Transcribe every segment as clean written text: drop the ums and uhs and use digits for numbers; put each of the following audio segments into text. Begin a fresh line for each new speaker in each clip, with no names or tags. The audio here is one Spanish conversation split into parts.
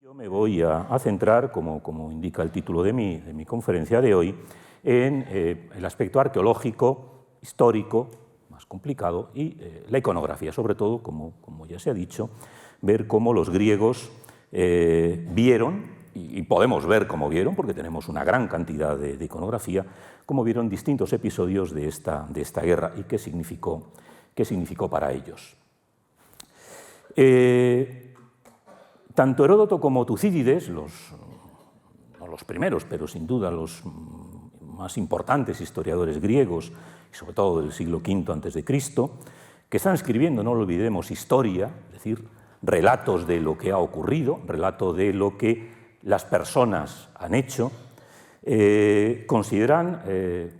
Yo me voy a centrar, como indica el título de mi conferencia de hoy, en el aspecto arqueológico, histórico, más complicado, y la iconografía, sobre todo, como ya se ha dicho, ver cómo los griegos vieron, y podemos ver cómo vieron, porque tenemos una gran cantidad de iconografía, cómo vieron distintos episodios de esta guerra y qué significó para ellos. Tanto Heródoto como Tucídides, no los primeros, pero sin duda los más importantes historiadores griegos, y sobre todo del siglo V a.C., que están escribiendo, no lo olvidemos, historia, es decir, relatos de lo que ha ocurrido, relato de lo que las personas han hecho, consideran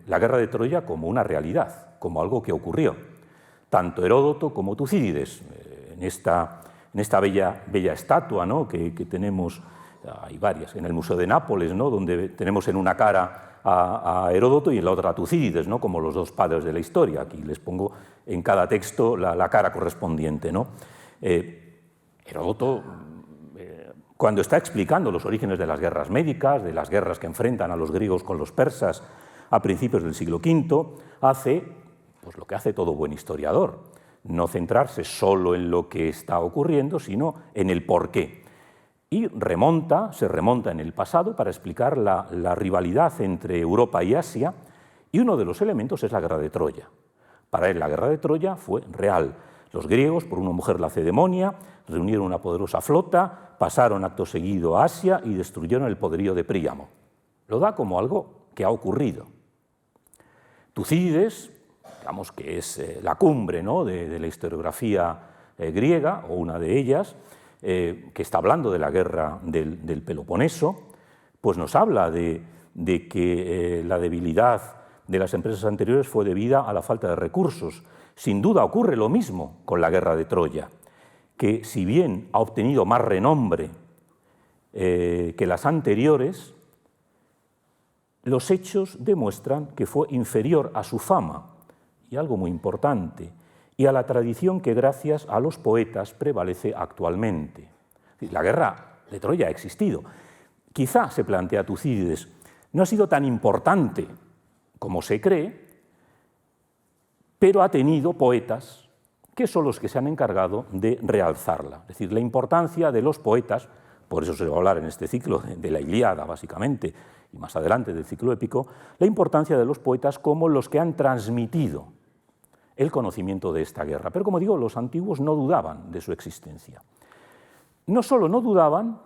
la guerra de Troya como una realidad, como algo que ocurrió. Tanto Heródoto como Tucídides, en esta bella estatua, ¿no?, que tenemos, hay varias, en el Museo de Nápoles, ¿no?, donde tenemos en una cara a Heródoto y en la otra a Tucídides, ¿no?, como los dos padres de la historia. Aquí les pongo en cada texto la cara correspondiente, ¿no? Heródoto, cuando está explicando los orígenes de las guerras médicas, de las guerras que enfrentan a los griegos con los persas a principios del siglo V, hace pues lo que hace todo buen historiador: no centrarse solo en lo que está ocurriendo, sino en el porqué. Y se remonta en el pasado para explicar la rivalidad entre Europa y Asia, y uno de los elementos es la guerra de Troya. Para él la guerra de Troya fue real. Los griegos, por una mujer lacedemonia, reunieron una poderosa flota, pasaron acto seguido a Asia y destruyeron el poderío de Príamo. Lo da como algo que ha ocurrido. Tucídides, digamos que es la cumbre, ¿no?, de la historiografía griega, o una de ellas, que está hablando de la guerra del Peloponeso, pues nos habla de que la debilidad de las empresas anteriores fue debida a la falta de recursos. Sin duda ocurre lo mismo con la guerra de Troya, que si bien ha obtenido más renombre que las anteriores, los hechos demuestran que fue inferior a su fama, y algo muy importante, y a la tradición que gracias a los poetas prevalece actualmente. La guerra de Troya ha existido. Quizá, se plantea Tucídides, no ha sido tan importante como se cree, pero ha tenido poetas que son los que se han encargado de realzarla. Es decir, la importancia de los poetas, por eso se va a hablar en este ciclo de la Ilíada, básicamente, y más adelante del ciclo épico, la importancia de los poetas como los que han transmitido el conocimiento de esta guerra. Pero, como digo, los antiguos no dudaban de su existencia. No solo no dudaban,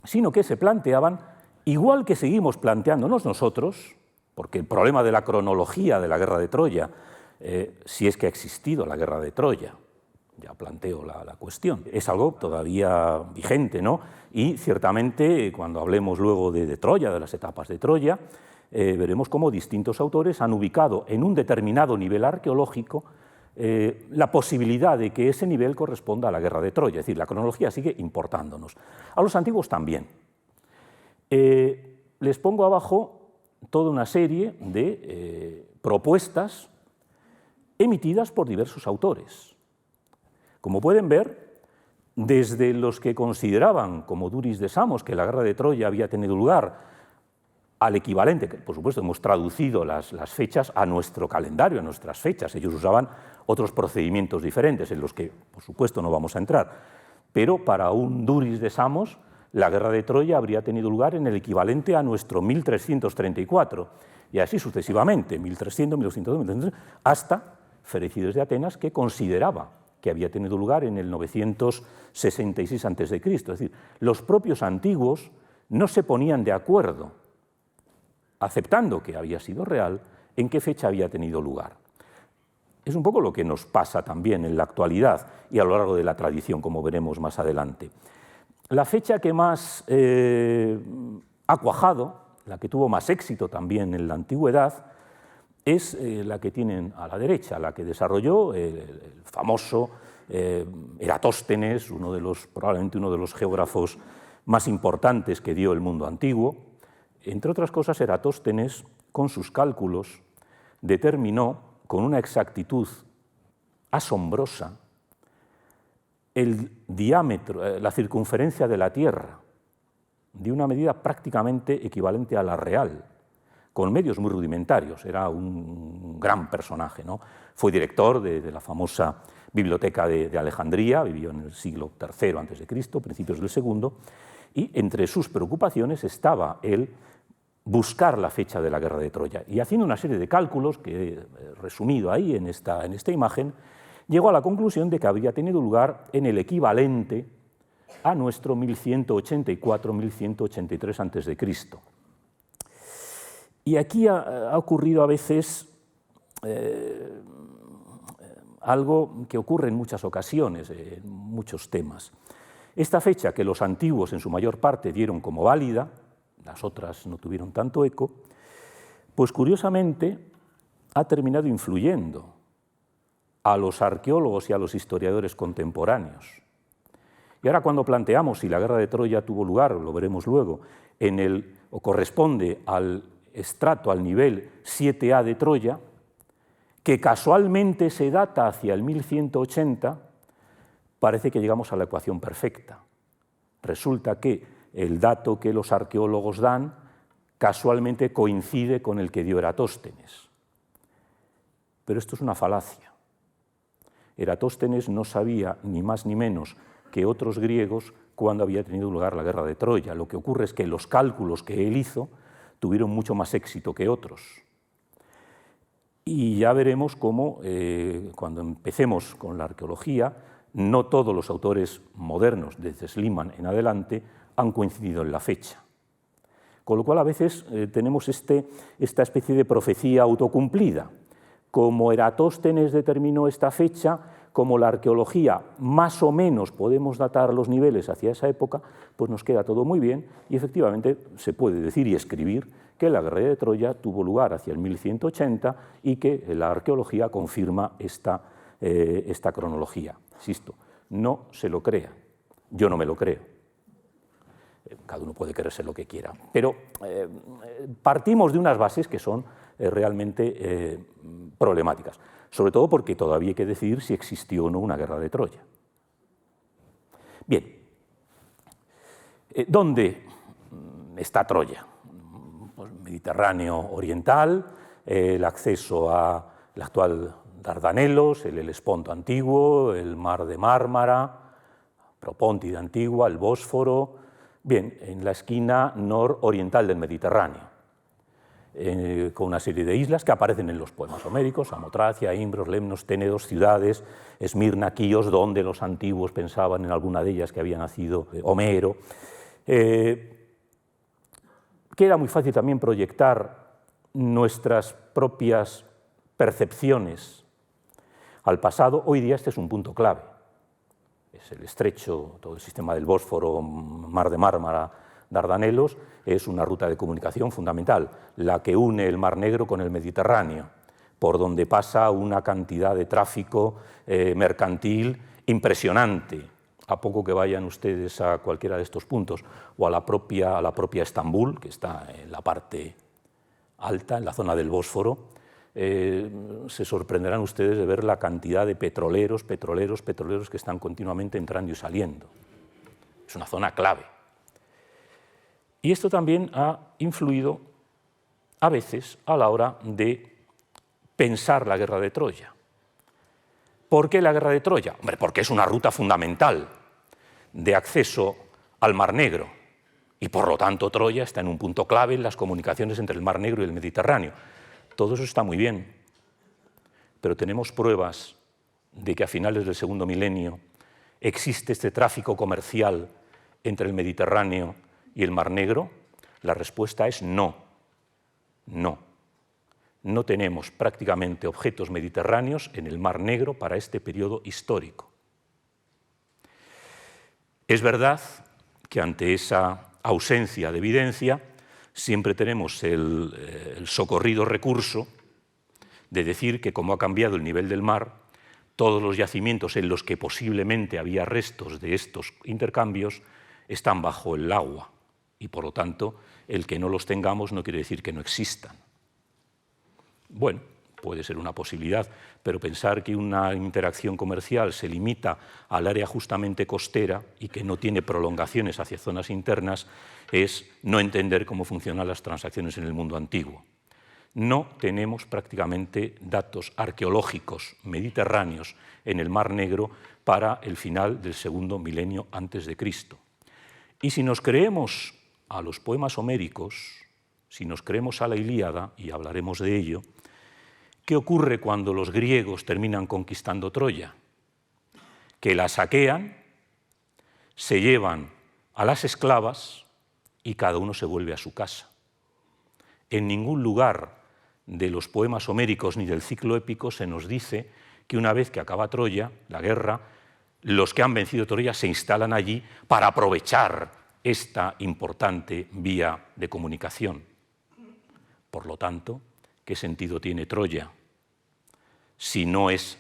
sino que se planteaban, igual que seguimos planteándonos nosotros, porque el problema de la cronología de la guerra de Troya, si es que ha existido la guerra de Troya, ya planteo la cuestión, es algo todavía vigente, ¿no? Y ciertamente, cuando hablemos luego de Troya, de las etapas de Troya, veremos cómo distintos autores han ubicado en un determinado nivel arqueológico la posibilidad de que ese nivel corresponda a la guerra de Troya. Es decir, la cronología sigue importándonos. A los antiguos también. Les pongo abajo toda una serie de propuestas emitidas por diversos autores. Como pueden ver, desde los que consideraban, como Duris de Samos, que la guerra de Troya había tenido lugar, al equivalente, que por supuesto hemos traducido las fechas a nuestro calendario, a nuestras fechas. Ellos usaban otros procedimientos diferentes, en los que por supuesto no vamos a entrar, pero para un Duris de Samos la guerra de Troya habría tenido lugar en el equivalente a nuestro 1334, y así sucesivamente, 1300, 1200, 1300, hasta Ferecides de Atenas, que consideraba que había tenido lugar en el 966 a.C. Es decir, los propios antiguos no se ponían de acuerdo, aceptando que había sido real, en qué fecha había tenido lugar. Es un poco lo que nos pasa también en la actualidad y a lo largo de la tradición, como veremos más adelante. La fecha que más ha cuajado, la que tuvo más éxito también en la antigüedad, es la que tienen a la derecha, la que desarrolló el famoso Eratóstenes, probablemente uno de los geógrafos más importantes que dio el mundo antiguo. Entre otras cosas, Eratóstenes, con sus cálculos, determinó con una exactitud asombrosa el diámetro, la circunferencia de la Tierra, de una medida prácticamente equivalente a la real, con medios muy rudimentarios. Era un gran personaje, ¿no? Fue director de la famosa Biblioteca de Alejandría, vivió en el siglo III a.C., principios del segundo, y entre sus preocupaciones estaba el buscar la fecha de la guerra de Troya. Y haciendo una serie de cálculos, que he resumido ahí en esta imagen, llegó a la conclusión de que habría tenido lugar en el equivalente a nuestro 1184-1183 a.C. Y aquí ha ocurrido a veces algo que ocurre en muchas ocasiones, en muchos temas. Esta fecha, que los antiguos en su mayor parte dieron como válida, las otras no tuvieron tanto eco, pues curiosamente ha terminado influyendo a los arqueólogos y a los historiadores contemporáneos. Y ahora, cuando planteamos si la guerra de Troya tuvo lugar, lo veremos luego, o corresponde al estrato, al nivel 7A de Troya, que casualmente se data hacia el 1180, parece que llegamos a la ecuación perfecta. Resulta que el dato que los arqueólogos dan casualmente coincide con el que dio Eratóstenes. Pero esto es una falacia. Eratóstenes no sabía ni más ni menos que otros griegos cuándo había tenido lugar la guerra de Troya. Lo que ocurre es que los cálculos que él hizo tuvieron mucho más éxito que otros. Y ya veremos cómo, cuando empecemos con la arqueología, no todos los autores modernos, desde Schliemann en adelante, han coincidido en la fecha. Con lo cual, a veces tenemos esta especie de profecía autocumplida. Como Eratóstenes determinó esta fecha, como la arqueología más o menos podemos datar los niveles hacia esa época, pues nos queda todo muy bien y efectivamente se puede decir y escribir que la guerra de Troya tuvo lugar hacia el 1180 y que la arqueología confirma esta cronología. Insisto, no se lo crea, yo no me lo creo. Cada uno puede creerse lo que quiera, pero partimos de unas bases que son realmente problemáticas, sobre todo porque todavía hay que decidir si existió o no una guerra de Troya. Bien, ¿dónde está Troya? Pues Mediterráneo oriental, el acceso al actual Dardanelos, el Helesponto antiguo, el mar de Mármara, Propóntide antigua, el Bósforo. Bien, en la esquina nororiental del Mediterráneo, con una serie de islas que aparecen en los poemas homéricos: Samotracia, Imbros, Lemnos, Ténedos, ciudades, Esmirna, Quíos, donde los antiguos pensaban en alguna de ellas que había nacido Homero. Queda muy fácil también proyectar nuestras propias percepciones al pasado. Hoy día este es un punto clave. Es el estrecho, todo el sistema del Bósforo, mar de Mármara, Dardanelos, es una ruta de comunicación fundamental, la que une el Mar Negro con el Mediterráneo, por donde pasa una cantidad de tráfico mercantil impresionante. A poco que vayan ustedes a cualquiera de estos puntos, o a la propia Estambul, que está en la parte alta, en la zona del Bósforo, se sorprenderán ustedes de ver la cantidad de petroleros que están continuamente entrando y saliendo. Es una zona clave. Y esto también ha influido a veces a la hora de pensar la guerra de Troya. ¿Por qué la guerra de Troya? Hombre, porque es una ruta fundamental de acceso al Mar Negro y por lo tanto Troya está en un punto clave en las comunicaciones entre el Mar Negro y el Mediterráneo. Todo eso está muy bien, pero tenemos pruebas de que a finales del segundo milenio existe este tráfico comercial entre el Mediterráneo y el Mar Negro. La respuesta es no. No. No tenemos prácticamente objetos mediterráneos en el Mar Negro para este periodo histórico. Es verdad que ante esa ausencia de evidencia siempre tenemos el socorrido recurso de decir que, como ha cambiado el nivel del mar, todos los yacimientos en los que posiblemente había restos de estos intercambios están bajo el agua y, por lo tanto, el que no los tengamos no quiere decir que no existan. Bueno, puede ser una posibilidad, pero pensar que una interacción comercial se limita al área justamente costera y que no tiene prolongaciones hacia zonas internas es no entender cómo funcionan las transacciones en el mundo antiguo. No tenemos prácticamente datos arqueológicos mediterráneos en el Mar Negro para el final del segundo milenio antes de Cristo. Y si nos creemos a los poemas homéricos, si nos creemos a la Ilíada, y hablaremos de ello, ¿qué ocurre cuando los griegos terminan conquistando Troya? Que la saquean, se llevan a las esclavas y cada uno se vuelve a su casa. En ningún lugar de los poemas homéricos ni del ciclo épico se nos dice que una vez que acaba Troya, la guerra, los que han vencido Troya se instalan allí para aprovechar esta importante vía de comunicación. Por lo tanto, ¿qué sentido tiene Troya si no es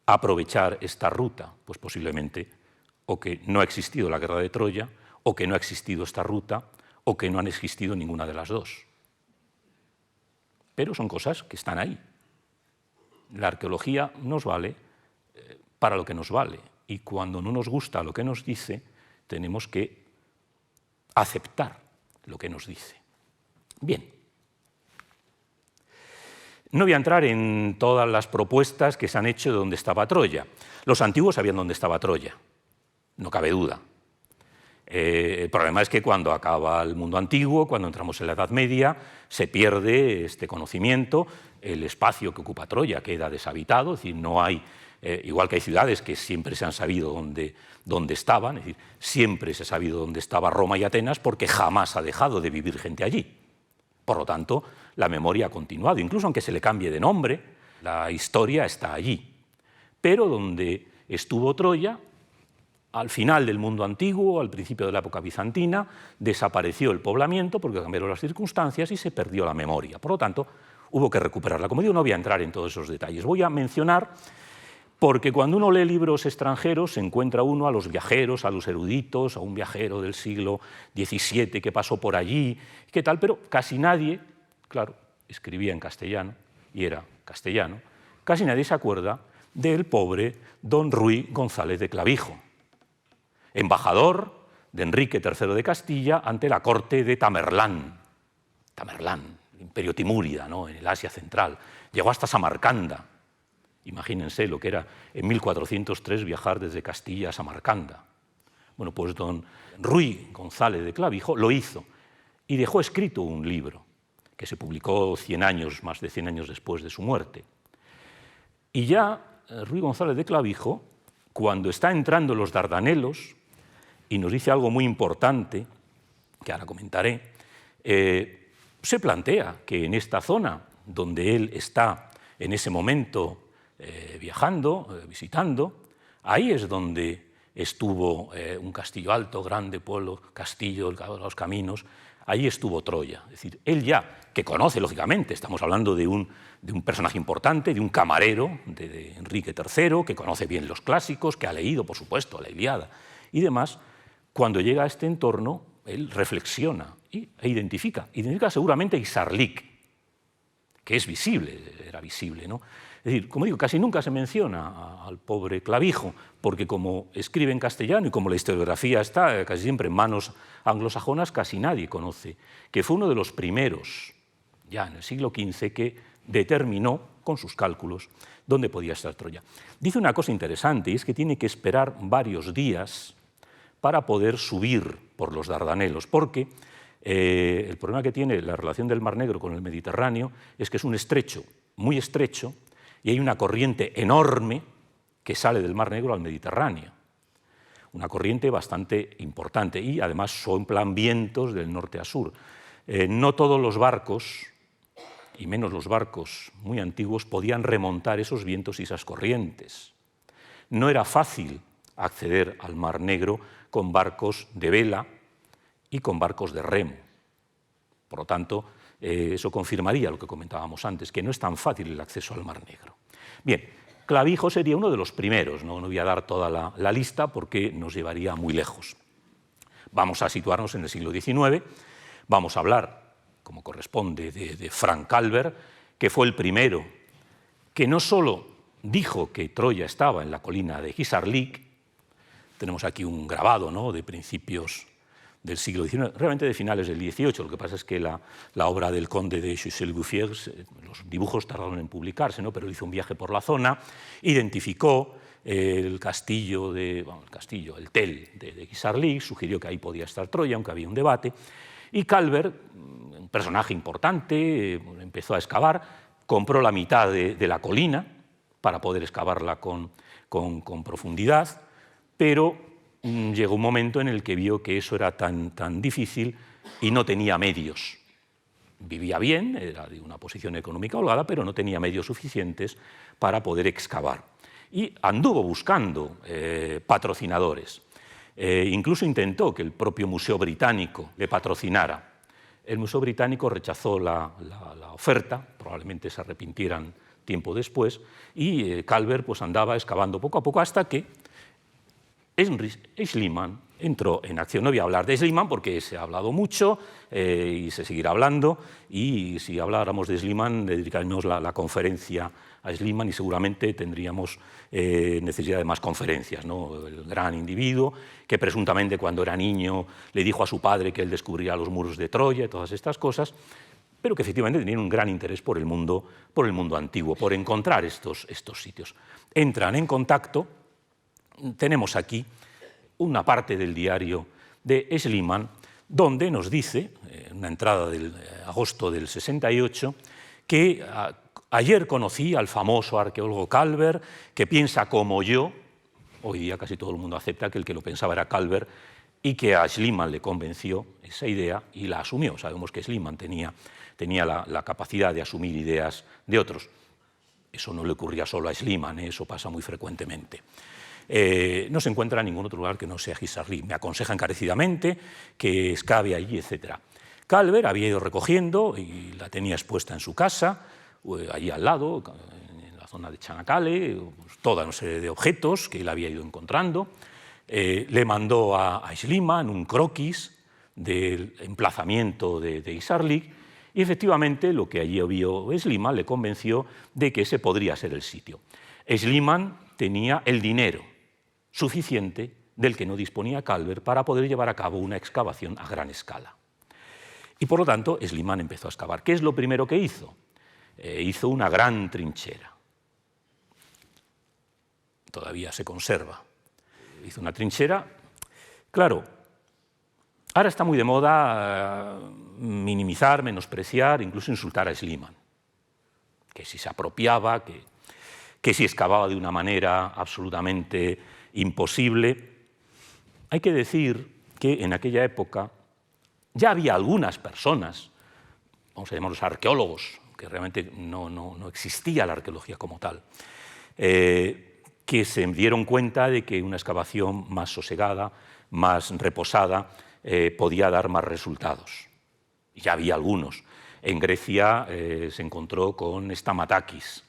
aprovechar esta ruta? Pues posiblemente o que no ha existido la guerra de Troya, o que no ha existido esta ruta, o que no han existido ninguna de las dos. Pero son cosas que están ahí. La arqueología nos vale para lo que nos vale, y cuando no nos gusta lo que nos dice, tenemos que aceptar lo que nos dice. Bien. No voy a entrar en todas las propuestas que se han hecho de dónde estaba Troya. Los antiguos sabían dónde estaba Troya, no cabe duda. El problema es que cuando acaba el mundo antiguo, cuando entramos en la Edad Media, se pierde este conocimiento, el espacio que ocupa Troya queda deshabitado, es decir, no hay, igual que hay ciudades que siempre se han sabido dónde estaban, es decir, siempre se ha sabido dónde estaba Roma y Atenas porque jamás ha dejado de vivir gente allí. Por lo tanto, la memoria ha continuado, incluso aunque se le cambie de nombre, la historia está allí. Pero donde estuvo Troya, al final del mundo antiguo, al principio de la época bizantina, desapareció el poblamiento porque cambiaron las circunstancias y se perdió la memoria. Por lo tanto, hubo que recuperarla. Como digo, no voy a entrar en todos esos detalles. Voy a mencionar, porque cuando uno lee libros extranjeros se encuentra uno a los viajeros, a los eruditos, a un viajero del siglo XVII que pasó por allí, qué tal, pero casi nadie, claro, escribía en castellano y era castellano, casi nadie se acuerda del pobre don Ruy González de Clavijo, embajador de Enrique III de Castilla ante la corte de Tamerlán, el imperio timúrida, ¿no?, en el Asia Central. Llegó hasta Samarcanda. Imagínense lo que era en 1403 viajar desde Castilla a Samarcanda. Bueno, pues don Ruy González de Clavijo lo hizo y dejó escrito un libro que se publicó más de 100 años después de su muerte. Y ya Ruy González de Clavijo, cuando está entrando en los Dardanelos, y nos dice algo muy importante, que ahora comentaré, se plantea que en esta zona donde él está en ese momento viajando, visitando, ahí es donde estuvo un castillo alto, grande, pueblo, castillo, los caminos, ahí estuvo Troya. Es decir, él ya, que conoce, lógicamente, estamos hablando de un personaje importante, de un camarero de Enrique III, que conoce bien los clásicos, que ha leído, por supuesto, la Ilíada y demás, cuando llega a este entorno, él reflexiona e identifica seguramente a Isarlik, que es visible, era visible, ¿no? Es decir, como digo, casi nunca se menciona al pobre Clavijo, porque como escribe en castellano y como la historiografía está casi siempre en manos anglosajonas, casi nadie conoce que fue uno de los primeros, ya en el siglo XV, que determinó con sus cálculos dónde podía estar Troya. Dice una cosa interesante, y es que tiene que esperar varios días para poder subir por los Dardanelos, porque el problema que tiene la relación del Mar Negro con el Mediterráneo es que es un estrecho, muy estrecho, y hay una corriente enorme que sale del Mar Negro al Mediterráneo. Una corriente bastante importante, y además soplan vientos del norte a sur. No todos los barcos, y menos los barcos muy antiguos, podían remontar esos vientos y esas corrientes. No era fácil acceder al Mar Negro con barcos de vela y con barcos de remo. Por lo tanto, eso confirmaría lo que comentábamos antes, que no es tan fácil el acceso al Mar Negro. Bien, Clavijo sería uno de los primeros, no voy a dar toda la lista porque nos llevaría muy lejos. Vamos a situarnos en el siglo XIX, vamos a hablar, como corresponde, de Frank Calver, que fue el primero, que no solo dijo que Troya estaba en la colina de Hisarlik, tenemos aquí un grabado, ¿no?, de principios del siglo XIX, realmente de finales del XVIII. Lo que pasa es que la obra del conde de Choiseul-Gouffier, los dibujos tardaron en publicarse, ¿no?, pero él hizo un viaje por la zona, identificó el castillo, el tel de Hisarlik, sugirió que ahí podía estar Troya, aunque había un debate, y Calvert, un personaje importante, empezó a excavar, compró la mitad de la colina para poder excavarla con profundidad, pero llegó un momento en el que vio que eso era tan difícil y no tenía medios. Vivía bien, era de una posición económica holgada, pero no tenía medios suficientes para poder excavar. Y anduvo buscando patrocinadores. Incluso intentó que el propio Museo Británico le patrocinara. El Museo Británico rechazó la oferta, probablemente se arrepintieran tiempo después, y Calvert pues andaba excavando poco a poco hasta que Schliemann entró en acción. No voy a hablar de Schliemann porque se ha hablado mucho y se seguirá hablando, y si habláramos de Schliemann le dedicaríamos la conferencia a Schliemann y seguramente tendríamos necesidad de más conferencias, ¿no? El gran individuo que presuntamente cuando era niño le dijo a su padre que él descubriría los muros de Troya y todas estas cosas, pero que efectivamente tenía un gran interés por el mundo antiguo, por encontrar estos sitios. Entran en contacto. Tenemos aquí una parte del diario de Schliemann donde nos dice, en una entrada del agosto del 68, que ayer conocí al famoso arqueólogo Calvert, que piensa como yo. Hoy día casi todo el mundo acepta que el que lo pensaba era Calvert, y que a Schliemann le convenció esa idea y la asumió. Sabemos que Schliemann tenía la capacidad de asumir ideas de otros. Eso no le ocurría solo a Schliemann, eso pasa muy frecuentemente. No se encuentra en ningún otro lugar que no sea Hisarlik. Me aconseja encarecidamente que excave allí, etc. Calvert había ido recogiendo y la tenía expuesta en su casa, allí al lado, en la zona de Chanacale, toda una serie de objetos que él había ido encontrando. Le mandó a Schliemann un croquis del emplazamiento de Hisarlik, y efectivamente lo que allí vio Schliemann le convenció de que ese podría ser el sitio. Schliemann tenía el dinero suficiente del que no disponía Calvert para poder llevar a cabo una excavación a gran escala. Y por lo tanto, Schliemann empezó a excavar. ¿Qué es lo primero que hizo? Hizo una gran trinchera. Todavía se conserva. Hizo una trinchera. Claro, ahora está muy de moda minimizar, menospreciar, incluso insultar a Schliemann. Que si se apropiaba, que si excavaba de una manera absolutamente imposible. Hay que decir que en aquella época ya había algunas personas, vamos a llamarlos arqueólogos, que realmente no existía la arqueología como tal, que se dieron cuenta de que una excavación más sosegada, más reposada, podía dar más resultados. Ya había algunos. En Grecia se encontró con Stamatakis.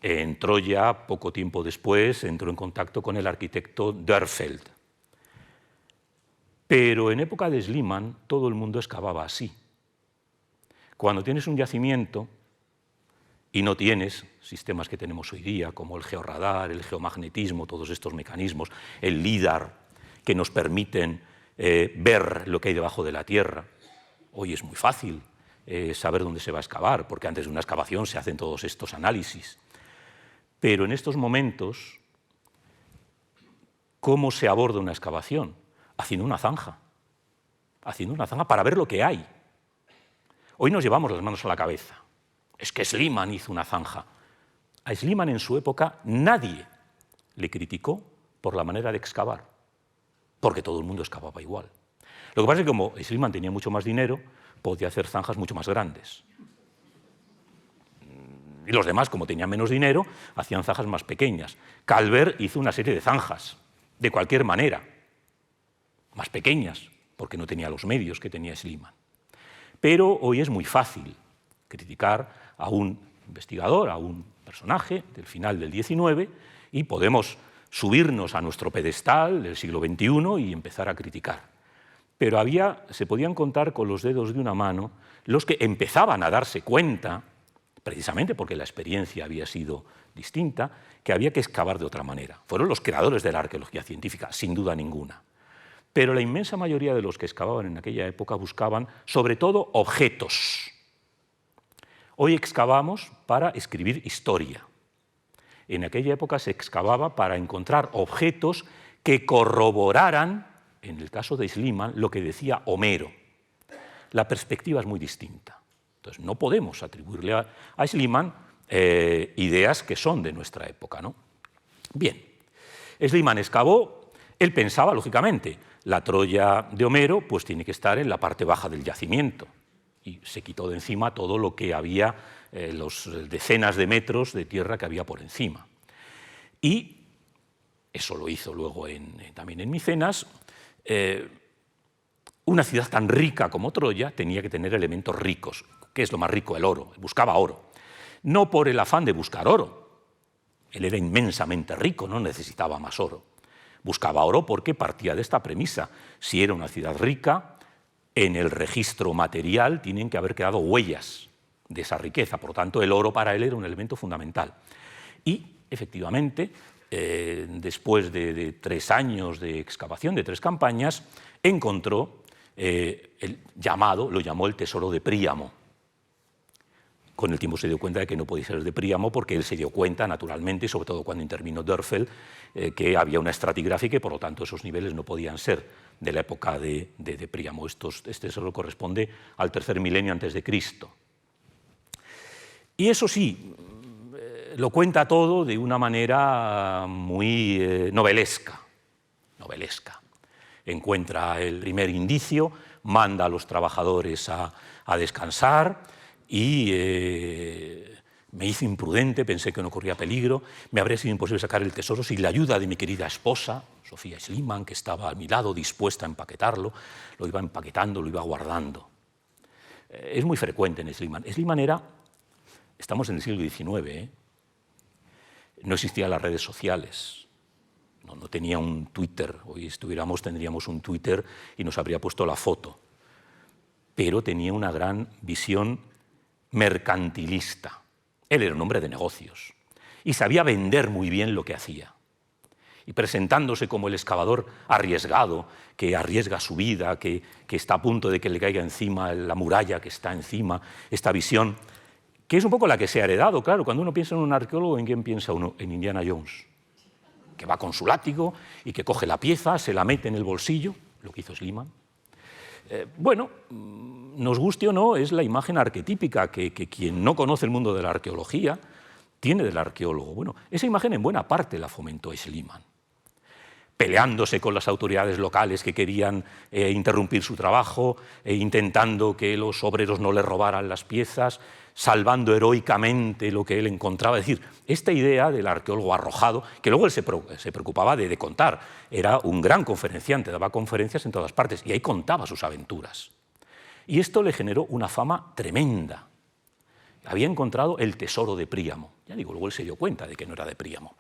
En Troya, poco tiempo después, entró en contacto con el arquitecto Dörfeld. Pero en época de Schliemann todo el mundo excavaba así. Cuando tienes un yacimiento y no tienes sistemas que tenemos hoy día, como el georradar, el geomagnetismo, todos estos mecanismos, el LIDAR, que nos permiten ver lo que hay debajo de la tierra. Hoy es muy fácil saber dónde se va a excavar, porque antes de una excavación se hacen todos estos análisis. Pero en estos momentos, ¿cómo se aborda una excavación? Haciendo una zanja para ver lo que hay. Hoy nos llevamos las manos a la cabeza. Es que Schliemann hizo una zanja. A Schliemann en su época nadie le criticó por la manera de excavar, porque todo el mundo excavaba igual. Lo que pasa es que como Schliemann tenía mucho más dinero, podía hacer zanjas mucho más grandes. Y los demás, como tenían menos dinero, hacían zanjas más pequeñas. Calvert hizo una serie de zanjas, de cualquier manera, más pequeñas, porque no tenía los medios que tenía Schliemann. Pero hoy es muy fácil criticar a un investigador, a un personaje del final del XIX, y podemos subirnos a nuestro pedestal del siglo XXI y empezar a criticar. Pero se podían contar con los dedos de una mano los que empezaban a darse cuenta precisamente porque la experiencia había sido distinta, que había que excavar de otra manera. Fueron los creadores de la arqueología científica, sin duda ninguna. Pero la inmensa mayoría de los que excavaban en aquella época buscaban, sobre todo, objetos. Hoy excavamos para escribir historia. En aquella época se excavaba para encontrar objetos que corroboraran, en el caso de Schliemann, lo que decía Homero. La perspectiva es muy distinta. Entonces, no podemos atribuirle a Schliemann ideas que son de nuestra época, ¿no? Bien, Schliemann excavó, él pensaba, lógicamente, la Troya de Homero pues tiene que estar en la parte baja del yacimiento, y se quitó de encima todo lo que había, los decenas de metros de tierra que había por encima. Y eso lo hizo luego también en Micenas. Una ciudad tan rica como Troya tenía que tener elementos ricos. ¿Qué es lo más rico? El oro. Buscaba oro. No por el afán de buscar oro. Él era inmensamente rico, no necesitaba más oro. Buscaba oro porque partía de esta premisa. Si era una ciudad rica, en el registro material tienen que haber quedado huellas de esa riqueza. Por lo tanto, el oro para él era un elemento fundamental. Y, efectivamente, después de 3 años de excavación, de 3 campañas, encontró lo llamó el tesoro de Príamo. Con el tiempo se dio cuenta de que no podía ser de Príamo, porque él se dio cuenta, naturalmente, sobre todo cuando intervino Dörfel, que había una estratigráfica y por lo tanto esos niveles no podían ser de la época de Príamo. Este tesoro corresponde al 3er milenio antes de Cristo. Y eso sí, lo cuenta todo de una manera muy novelesca. Encuentra el primer indicio, manda a los trabajadores a descansar y me hice imprudente, pensé que no corría peligro, me habría sido imposible sacar el tesoro sin la ayuda de mi querida esposa, Sofía Schliemann, que estaba a mi lado dispuesta a empaquetarlo, lo iba empaquetando, lo iba guardando. Es muy frecuente en Schliemann. Estamos en el siglo XIX, no existían las redes sociales. No tenía un Twitter, hoy tendríamos un Twitter y nos habría puesto la foto, pero tenía una gran visión mercantilista. Él era un hombre de negocios y sabía vender muy bien lo que hacía. Y presentándose como el excavador arriesgado, que arriesga su vida, que está a punto de que le caiga encima la muralla que está encima, esta visión, que es un poco la que se ha heredado. Claro, cuando uno piensa en un arqueólogo, ¿en quién piensa uno? En Indiana Jones, que va con su látigo y que coge la pieza, se la mete en el bolsillo, lo que hizo Schliemann. Bueno, nos guste o no, es la imagen arquetípica que quien no conoce el mundo de la arqueología tiene del arqueólogo. Bueno, esa imagen en buena parte la fomentó Schliemann, peleándose con las autoridades locales que querían interrumpir su trabajo, intentando que los obreros no le robaran las piezas, salvando heroicamente lo que él encontraba. Es decir, esta idea del arqueólogo arrojado, que luego él se preocupaba de contar, era un gran conferenciante, daba conferencias en todas partes y ahí contaba sus aventuras. Y esto le generó una fama tremenda. Había encontrado el tesoro de Príamo. Ya digo, luego él se dio cuenta de que no era de Príamo.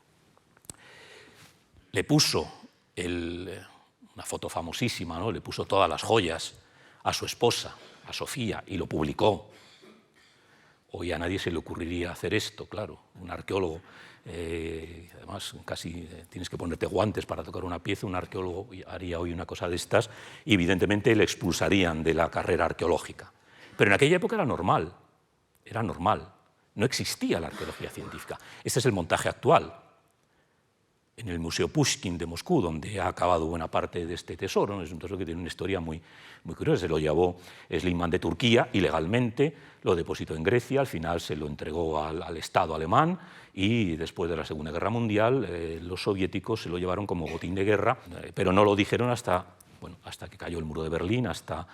Le puso una foto famosísima, ¿no? Le puso todas las joyas a su esposa, a Sofía, y lo publicó. Hoy a nadie se le ocurriría hacer esto, claro, un arqueólogo. Además, casi tienes que ponerte guantes para tocar una pieza. Un arqueólogo haría hoy una cosa de estas y evidentemente le expulsarían de la carrera arqueológica. Pero en aquella época era normal, no existía la arqueología científica. Este es el montaje actual. En el Museo Pushkin de Moscú, donde ha acabado buena parte de este tesoro, ¿no? Es un tesoro que tiene una historia muy curiosa. Se lo llevó Schliemann de Turquía ilegalmente, lo depositó en Grecia, al final se lo entregó al Estado alemán y después de la Segunda Guerra Mundial los soviéticos se lo llevaron como botín de guerra, pero no lo dijeron hasta que cayó el muro de Berlín, hasta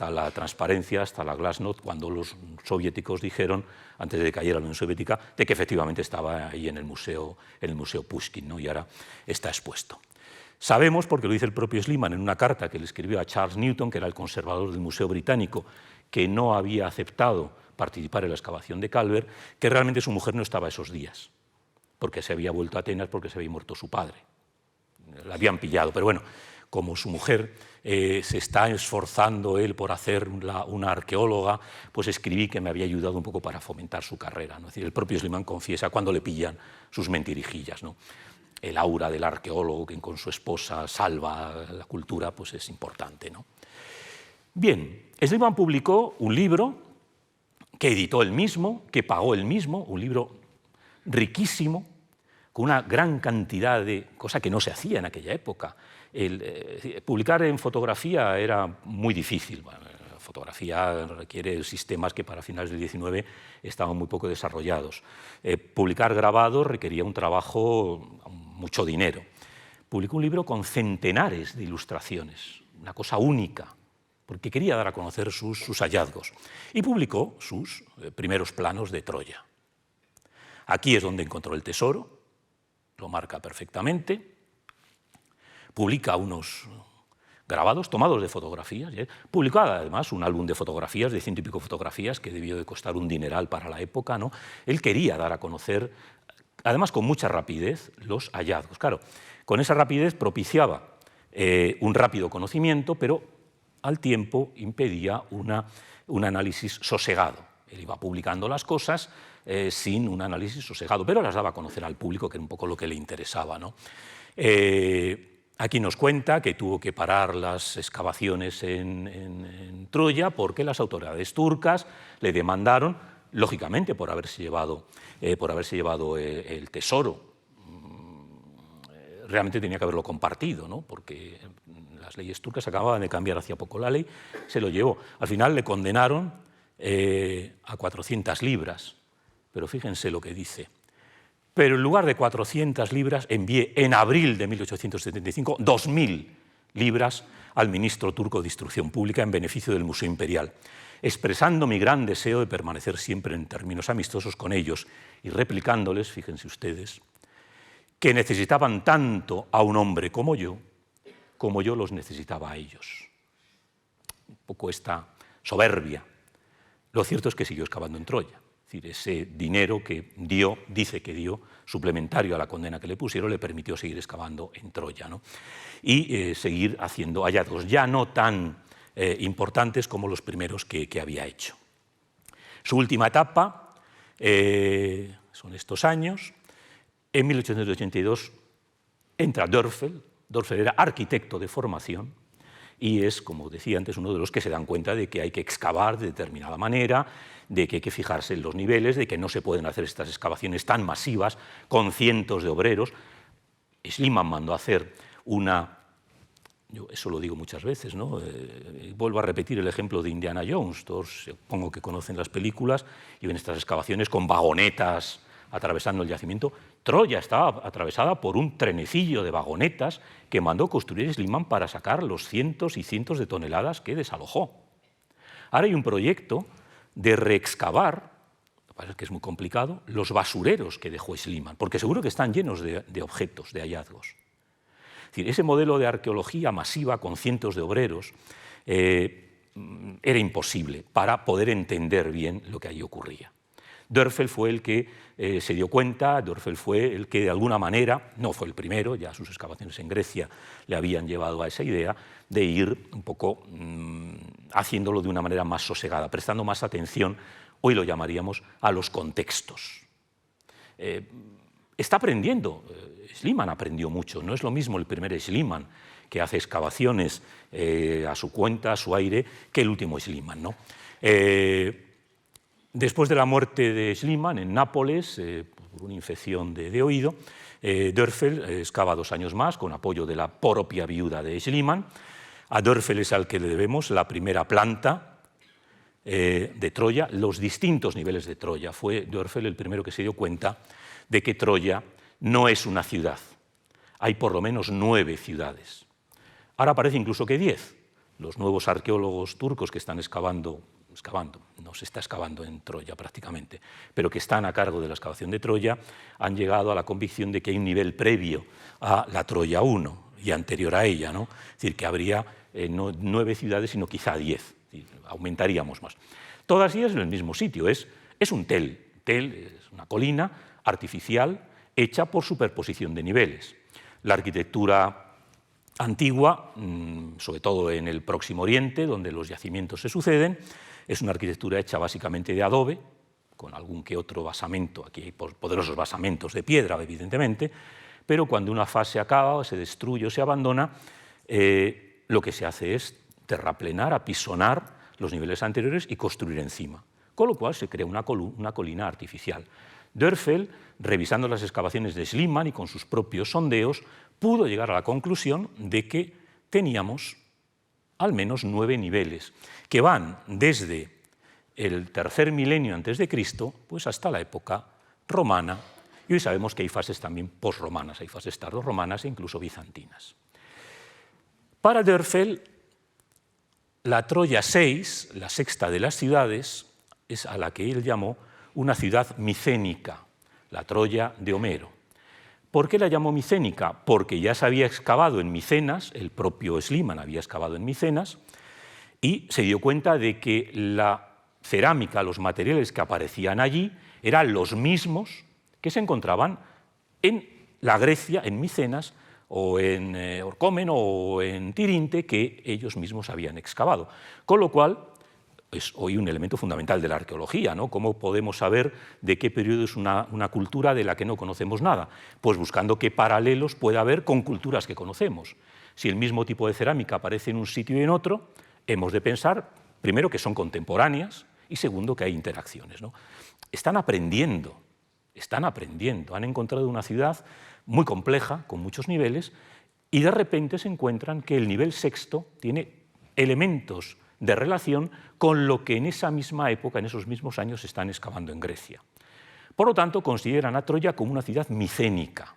la transparencia, hasta la glasnost, cuando los soviéticos dijeron, antes de que cayera la Unión Soviética, de que efectivamente estaba ahí en el Museo Pushkin, ¿no? Y ahora está expuesto. Sabemos, porque lo dice el propio Schliemann en una carta que le escribió a Charles Newton, que era el conservador del Museo Británico, que no había aceptado participar en la excavación de Calvert, que realmente su mujer no estaba esos días, porque se había vuelto a Atenas porque se había muerto su padre. La habían pillado, pero bueno, como su mujer se está esforzando él por hacer una arqueóloga, pues escribí que me había ayudado un poco para fomentar su carrera, ¿no? Es decir, el propio Schliemann confiesa cuando le pillan sus mentirijillas, ¿no? El aura del arqueólogo que con su esposa salva la cultura, pues es importante, ¿no? Bien, Schliemann publicó un libro que editó él mismo, que pagó él mismo, un libro riquísimo, con una gran cantidad de cosas que no se hacía en aquella época. Publicar en fotografía era muy difícil. Bueno, la fotografía requiere sistemas que para finales del XIX estaban muy poco desarrollados. Publicar grabados requería un trabajo, mucho dinero. Publicó un libro con centenares de ilustraciones, una cosa única, porque quería dar a conocer sus hallazgos. Y publicó sus primeros planos de Troya. Aquí es donde encontró el tesoro, lo marca perfectamente. Publica unos grabados tomados de fotografías. Publicó además un álbum de fotografías, de 100 y pico fotografías, que debió de costar un dineral para la época, ¿no? Él quería dar a conocer, además con mucha rapidez, los hallazgos. Claro, con esa rapidez propiciaba un rápido conocimiento, pero al tiempo impedía un análisis sosegado. Él iba publicando las cosas sin un análisis sosegado, pero las daba a conocer al público, que era un poco lo que le interesaba, ¿no? Aquí nos cuenta que tuvo que parar las excavaciones en Troya porque las autoridades turcas le demandaron, lógicamente, por haberse llevado el tesoro. Realmente tenía que haberlo compartido, ¿no? Porque las leyes turcas acababan de cambiar hacía poco la ley, se lo llevó. Al final le condenaron a 400 libras, pero fíjense lo que dice. Pero en lugar de 400 libras envié en abril de 1875 2.000 libras al ministro turco de Instrucción Pública en beneficio del Museo Imperial, expresando mi gran deseo de permanecer siempre en términos amistosos con ellos y replicándoles, fíjense ustedes, que necesitaban tanto a un hombre como yo los necesitaba a ellos. Un poco esta soberbia. Lo cierto es que siguió excavando en Troya. Es decir, ese dinero que dio, dice que dio, suplementario a la condena que le pusieron, le permitió seguir excavando en Troya, ¿no? Y seguir haciendo hallazgos ya no tan importantes como los primeros que había hecho. Su última etapa son estos años. En 1882 entra Dörffel. Dörffel era arquitecto de formación y es, como decía antes, uno de los que se dan cuenta de que hay que excavar de determinada manera, de que hay que fijarse en los niveles, de que no se pueden hacer estas excavaciones tan masivas con cientos de obreros. Schliemann mandó a hacer una... Yo eso lo digo muchas veces, ¿no? Vuelvo a repetir el ejemplo de Indiana Jones. Todos supongo que conocen las películas y ven estas excavaciones con vagonetas atravesando el yacimiento. Troya estaba atravesada por un trenecillo de vagonetas que mandó construir Schliemann para sacar los cientos y cientos de toneladas que desalojó. Ahora hay un proyecto de reexcavar, lo que pasa es que es muy complicado, los basureros que dejó Schliemann, porque seguro que están llenos de objetos, de hallazgos. Es decir, ese modelo de arqueología masiva con cientos de obreros era imposible para poder entender bien lo que allí ocurría. Dörffel fue el que se dio cuenta, Dörffel fue el que de alguna manera, no fue el primero, ya sus excavaciones en Grecia le habían llevado a esa idea de ir un poco haciéndolo de una manera más sosegada, prestando más atención, hoy lo llamaríamos, a los contextos. Está aprendiendo, Schliemann aprendió mucho, no es lo mismo el primer Schliemann que hace excavaciones a su cuenta, a su aire, que el último Schliemann, ¿no? Después de la muerte de Schliemann en Nápoles, por una infección de oído, Dörffel excava 2 años más con apoyo de la propia viuda de Schliemann. A Dörffel es al que le debemos la primera planta de Troya, los distintos niveles de Troya. Fue Dörffel el primero que se dio cuenta de que Troya no es una ciudad. Hay por lo menos 9 ciudades. Ahora parece incluso que 10. Los nuevos arqueólogos turcos que están excavando, no se está excavando en Troya prácticamente, pero que están a cargo de la excavación de Troya, han llegado a la convicción de que hay un nivel previo a la Troya I y anterior a ella, ¿no? Es decir, que habría no 9 ciudades, sino quizá 10, aumentaríamos más. Todas ellas en el mismo sitio, es un tel es una colina artificial hecha por superposición de niveles. La arquitectura antigua, sobre todo en el Próximo Oriente, donde los yacimientos se suceden. Es una arquitectura hecha básicamente de adobe, con algún que otro basamento, aquí hay poderosos basamentos de piedra, evidentemente, pero cuando una fase acaba, o se destruye o se abandona, lo que se hace es terraplenar, apisonar los niveles anteriores y construir encima, con lo cual se crea una colina artificial. Dörffel, revisando las excavaciones de Schliemann y con sus propios sondeos, pudo llegar a la conclusión de que teníamos al menos 9 niveles, que van desde el tercer milenio antes de Cristo pues hasta la época romana, y hoy sabemos que hay fases también posromanas, hay fases tardorromanas e incluso bizantinas. Para Dörffel, la Troya 6, la sexta de las ciudades, es a la que él llamó una ciudad micénica, la Troya de Homero. ¿Por qué la llamó micénica? Porque ya se había excavado en Micenas, el propio Schliemann había excavado en Micenas, y se dio cuenta de que la cerámica, los materiales que aparecían allí, eran los mismos que se encontraban en la Grecia, en Micenas, o en Orcómeno o en Tirinte, que ellos mismos habían excavado. Con lo cual, es hoy un elemento fundamental de la arqueología, ¿no? ¿Cómo podemos saber de qué periodo es una cultura de la que no conocemos nada? Pues buscando qué paralelos puede haber con culturas que conocemos. Si el mismo tipo de cerámica aparece en un sitio y en otro, hemos de pensar, primero, que son contemporáneas y segundo, que hay interacciones, ¿no? Están aprendiendo, han encontrado una ciudad muy compleja, con muchos niveles, y de repente se encuentran que el nivel sexto tiene elementos de relación con lo que en esa misma época, en esos mismos años, se están excavando en Grecia. Por lo tanto, consideran a Troya como una ciudad micénica.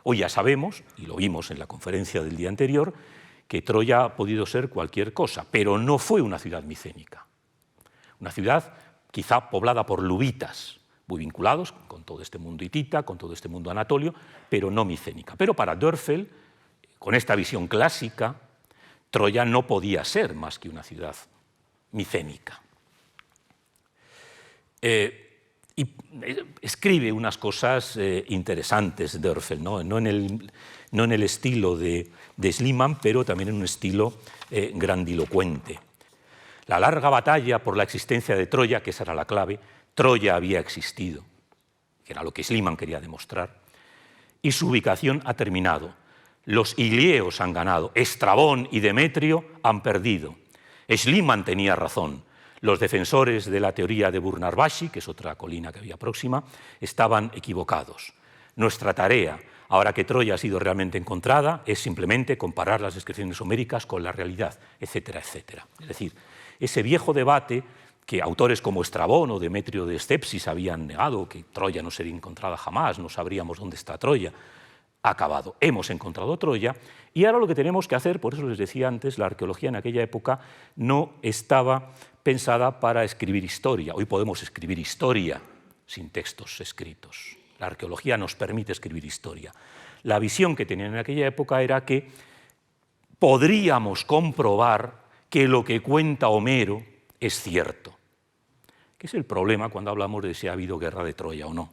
Hoy ya sabemos, y lo vimos en la conferencia del día anterior, que Troya ha podido ser cualquier cosa, pero no fue una ciudad micénica. Una ciudad quizá poblada por luvitas, muy vinculados con todo este mundo hitita, con todo este mundo anatolio, pero no micénica. Pero para Dörffel, con esta visión clásica, Troya no podía ser más que una ciudad micénica. Y escribe unas cosas interesantes Dörffel, no en el estilo de Schliemann, pero también en un estilo grandilocuente. La larga batalla por la existencia de Troya, que esa era la clave, Troya había existido, que era lo que Schliemann quería demostrar, y su ubicación ha terminado. Los ilieos han ganado, Estrabón y Demetrio han perdido. Schliemann tenía razón. Los defensores de la teoría de Burnarbashi, que es otra colina que había próxima, estaban equivocados. Nuestra tarea, ahora que Troya ha sido realmente encontrada, es simplemente comparar las descripciones homéricas con la realidad, etcétera, etcétera. Es decir, ese viejo debate que autores como Estrabón o Demetrio de Stepsis habían negado, que Troya no sería encontrada jamás, no sabríamos dónde está Troya, ha acabado. Hemos encontrado Troya y ahora lo que tenemos que hacer, por eso les decía antes, la arqueología en aquella época no estaba pensada para escribir historia. Hoy podemos escribir historia sin textos escritos. La arqueología nos permite escribir historia. La visión que tenían en aquella época era que podríamos comprobar que lo que cuenta Homero es cierto. ¿Qué es el problema cuando hablamos de si ha habido guerra de Troya o no?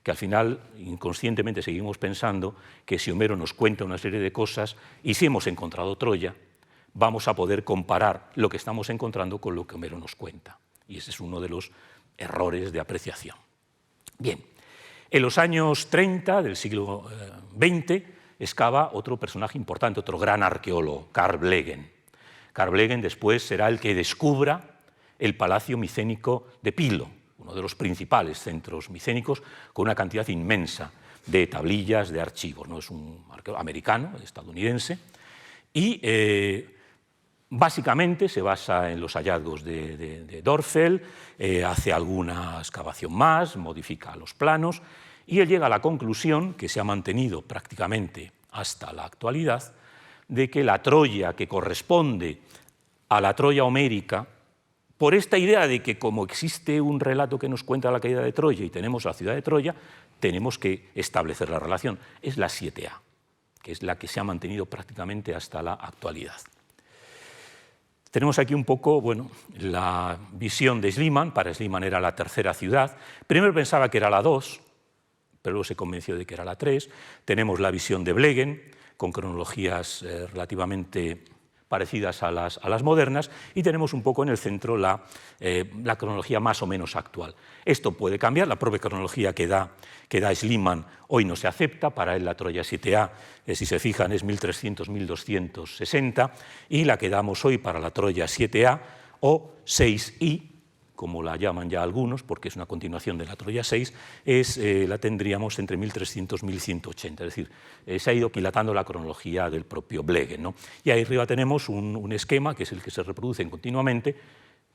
Que al final inconscientemente seguimos pensando que si Homero nos cuenta una serie de cosas y si hemos encontrado Troya, vamos a poder comparar lo que estamos encontrando con lo que Homero nos cuenta. Y ese es uno de los errores de apreciación. Bien, en los años 30 del siglo XX excava otro personaje importante, otro gran arqueólogo, Carl Blegen. Carl Blegen después será el que descubra el palacio micénico de Pilo, uno de los principales centros micénicos, con una cantidad inmensa de tablillas, de archivos. ¿No? Es un arqueólogo americano, estadounidense, y básicamente se basa en los hallazgos de Dörffel, hace alguna excavación más, modifica los planos, y él llega a la conclusión, que se ha mantenido prácticamente hasta la actualidad, de que la Troya que corresponde a la Troya homérica, por esta idea de que como existe un relato que nos cuenta la caída de Troya y tenemos la ciudad de Troya, tenemos que establecer la relación. Es la 7A, que es la que se ha mantenido prácticamente hasta la actualidad. Tenemos aquí un poco, bueno, la visión de Schliemann. Para Schliemann era la tercera ciudad. Primero pensaba que era la 2, pero luego se convenció de que era la 3. Tenemos la visión de Blegen, con cronologías relativamente parecidas a las modernas, y tenemos un poco en el centro la cronología más o menos actual. Esto puede cambiar, la propia cronología que da Schliemann hoy no se acepta, para él la Troya 7A, si se fijan, es 1300-1260, y la que damos hoy para la Troya 7A o 6I, como la llaman ya algunos, porque es una continuación de la Troya 6, la tendríamos entre 1300 y 1180, es decir, se ha ido quilatando la cronología del propio Blegen, ¿no? Y ahí arriba tenemos un esquema, que es el que se reproduce continuamente,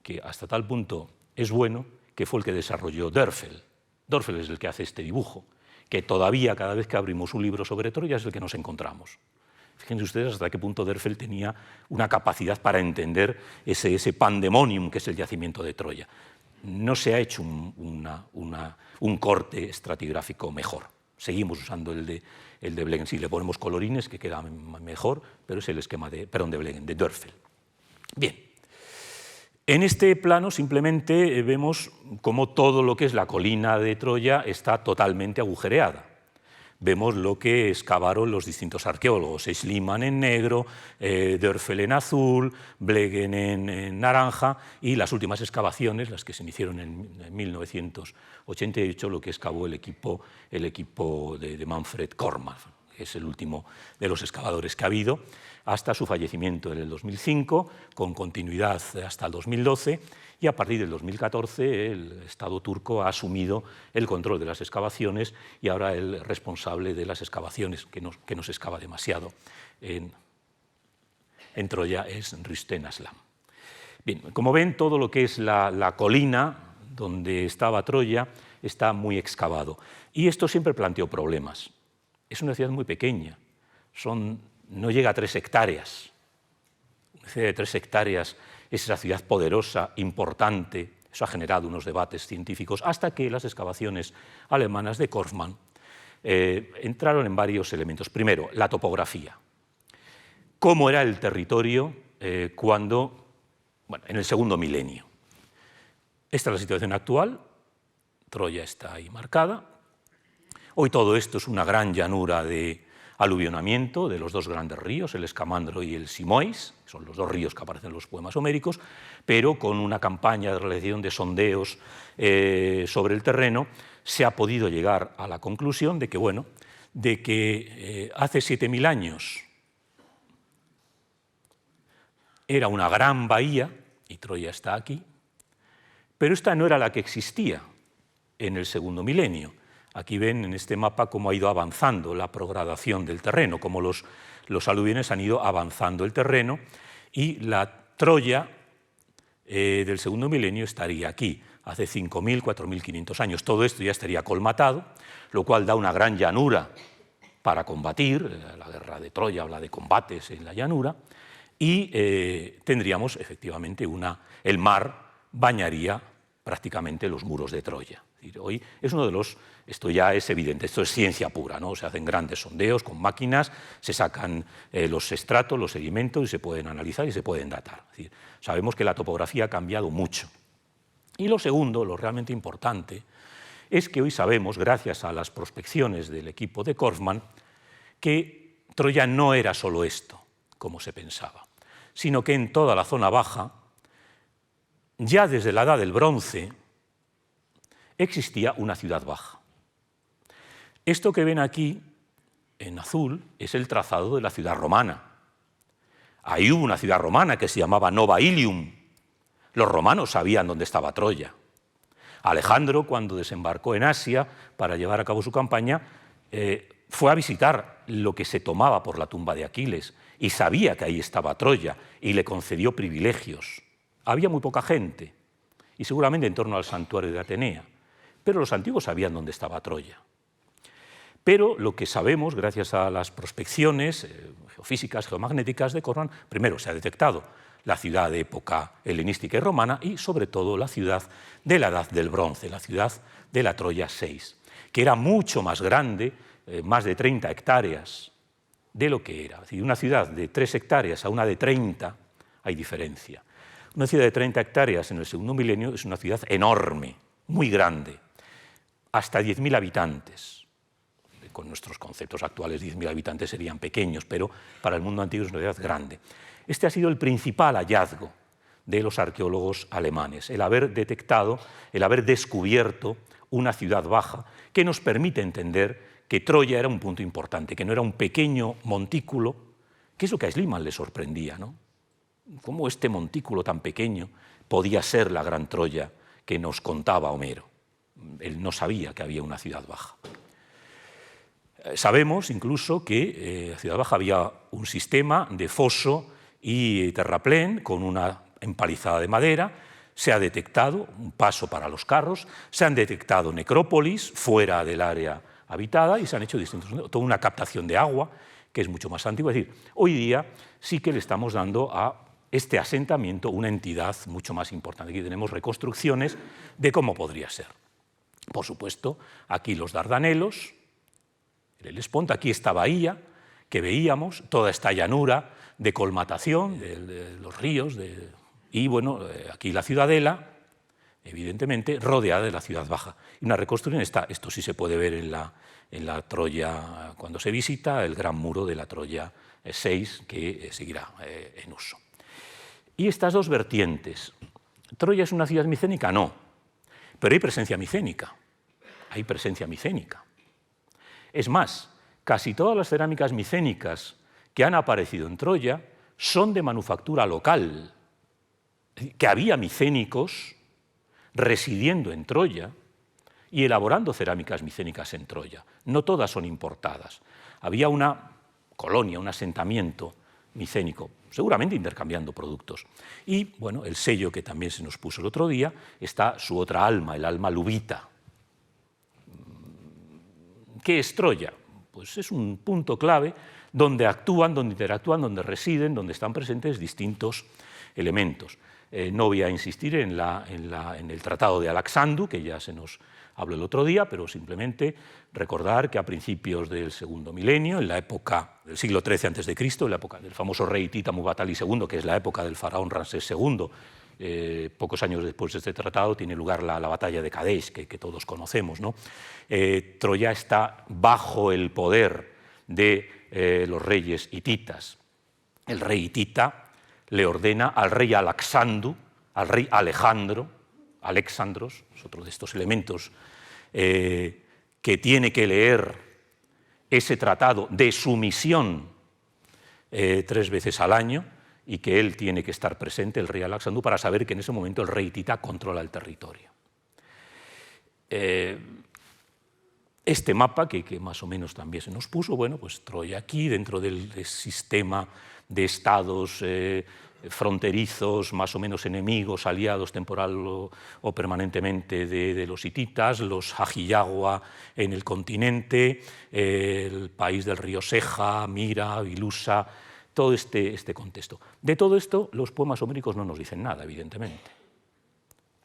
que hasta tal punto es bueno, que fue el que desarrolló Dörfel. Dörfel es el que hace este dibujo, que todavía cada vez que abrimos un libro sobre Troya es el que nos encontramos. Fíjense ustedes hasta qué punto Dörfel tenía una capacidad para entender ese pandemonium que es el yacimiento de Troya. No se ha hecho un corte estratigráfico mejor. Seguimos usando el de Blegen. Sí, le ponemos colorines, que queda mejor, pero es el esquema de Blegen, de Dörfel. Bien. En este plano simplemente vemos cómo todo lo que es la colina de Troya está totalmente agujereada. Vemos lo que excavaron los distintos arqueólogos, Schliemann en negro, Dörfel en azul, Blegen en naranja, y las últimas excavaciones, las que se hicieron en 1988, lo que excavó el equipo de Manfred Kornmann, que es el último de los excavadores que ha habido, hasta su fallecimiento en el 2005, con continuidad hasta el 2012, y a partir del 2014 el Estado turco ha asumido el control de las excavaciones, y ahora el responsable de las excavaciones, que no se excava demasiado en Troya, es Rüstem Aslan. Bien, como ven, todo lo que es la colina donde estaba Troya está muy excavado, y esto siempre planteó problemas. Es una ciudad muy pequeña, no llega a 3 hectáreas. Una ciudad de 3 hectáreas es esa ciudad poderosa, importante. Eso ha generado unos debates científicos, hasta que las excavaciones alemanas de Kornmann entraron en varios elementos. Primero, la topografía. ¿Cómo era el territorio en el segundo milenio? Esta es la situación actual. Troya está ahí marcada. Hoy todo esto es una gran llanura de aluvionamiento de los 2 grandes ríos, el Escamandro y el Simois, que son los 2 ríos que aparecen en los poemas homéricos, pero con una campaña de realización de sondeos sobre el terreno se ha podido llegar a la conclusión de que hace 7000 años era una gran bahía, y Troya está aquí, pero esta no era la que existía en el segundo milenio. Aquí ven en este mapa cómo ha ido avanzando la progradación del terreno, cómo los aluviones han ido avanzando el terreno, y la Troya del segundo milenio estaría aquí, hace 5.000, 4.500 años. Todo esto ya estaría colmatado, lo cual da una gran llanura para combatir. La guerra de Troya habla de combates en la llanura, y tendríamos efectivamente el mar bañaría prácticamente los muros de Troya. Hoy es esto ya es evidente, esto es ciencia pura, ¿no? Se hacen grandes sondeos con máquinas, se sacan los estratos, los sedimentos, y se pueden analizar y se pueden datar. Es decir, sabemos que la topografía ha cambiado mucho. Y lo segundo, lo realmente importante, es que hoy sabemos, gracias a las prospecciones del equipo de Kornmann, que Troya no era solo esto, como se pensaba, sino que en toda la zona baja, ya desde la Edad del Bronce, existía una ciudad baja. Esto que ven aquí, en azul, es el trazado de la ciudad romana. Ahí hubo una ciudad romana que se llamaba Nova Ilium. Los romanos sabían dónde estaba Troya. Alejandro, cuando desembarcó en Asia para llevar a cabo su campaña, fue a visitar lo que se tomaba por la tumba de Aquiles, y sabía que ahí estaba Troya, y le concedió privilegios. Había muy poca gente, y seguramente en torno al santuario de Atenea, pero los antiguos sabían dónde estaba Troya. Pero lo que sabemos, gracias a las prospecciones geofísicas, geomagnéticas de Kornmann, primero se ha detectado la ciudad de época helenística y romana, y sobre todo la ciudad de la Edad del Bronce, la ciudad de la Troya 6, que era mucho más grande, más de 30 hectáreas de lo que era. Es decir, una ciudad de 3 hectáreas a una de 30, hay diferencia. Una ciudad de 30 hectáreas en el segundo milenio es una ciudad enorme, muy grande, hasta 10.000 habitantes. con nuestros conceptos actuales 10.000 habitantes serían pequeños, pero para el mundo antiguo es una ciudad grande. Este ha sido el principal hallazgo de los arqueólogos alemanes, el haber detectado, el haber descubierto una ciudad baja que nos permite entender que Troya era un punto importante, que no era un pequeño montículo, que es lo que a Schliemann le sorprendía, ¿no? ¿Cómo este montículo tan pequeño podía ser la gran Troya que nos contaba Homero? Él no sabía que había una ciudad baja. Sabemos incluso que en la ciudad baja había un sistema de foso y terraplén con una empalizada de madera. Se ha detectado un paso para los carros, se han detectado necrópolis fuera del área habitada y se han hecho toda una captación de agua que es mucho más antigua. Es decir, hoy día sí que le estamos dando a este asentamiento una entidad mucho más importante. Aquí tenemos reconstrucciones de cómo podría ser. Por supuesto, aquí los Dardanelos, el Helesponto, aquí esta bahía que veíamos, toda esta llanura de colmatación de los ríos, y bueno, aquí la ciudadela, evidentemente, rodeada de la ciudad baja. Y una reconstrucción esto sí se puede ver en la Troya cuando se visita, el gran muro de la Troya 6, que seguirá en uso. Y estas dos vertientes. ¿Troya es una ciudad micénica? No, pero hay presencia micénica. Hay presencia micénica. Es más, casi todas las cerámicas micénicas que han aparecido en Troya son de manufactura local, que había micénicos residiendo en Troya y elaborando cerámicas micénicas en Troya. No todas son importadas. Había una colonia, un asentamiento micénico, seguramente intercambiando productos. Y, bueno, el sello que también se nos puso el otro día, está su otra alma, el alma lubita. ¿Qué es Troya? Pues es un punto clave donde actúan, donde interactúan, donde residen, donde están presentes distintos elementos. No voy a insistir en el Tratado de Alexandru, que ya se nos habló el otro día, pero simplemente recordar que a principios del segundo milenio, en la época del siglo XIII a.C., en la época del famoso rey hitita Muwatalli II, que es la época del faraón Ramsés II, pocos años después de este tratado tiene lugar la batalla de Kadesh, que todos conocemos, ¿no? Troya está bajo el poder de los reyes hititas. El rey hitita le ordena al rey Alexandru, al rey Alexandros, es otro de estos elementos, que tiene que leer ese tratado de sumisión 3 veces al año y que él tiene que estar presente, el rey Alexandru, para saber que en ese momento el rey hitita controla el territorio. Este mapa, que más o menos también se nos puso, bueno, pues Troya aquí, dentro del sistema de estados fronterizos, más o menos enemigos, aliados temporal o permanentemente de los hititas, los Hajiyagua en el continente, el país del río Seja, Mira, Vilusa, todo este contexto. De todo esto los poemas homéricos no nos dicen nada, evidentemente.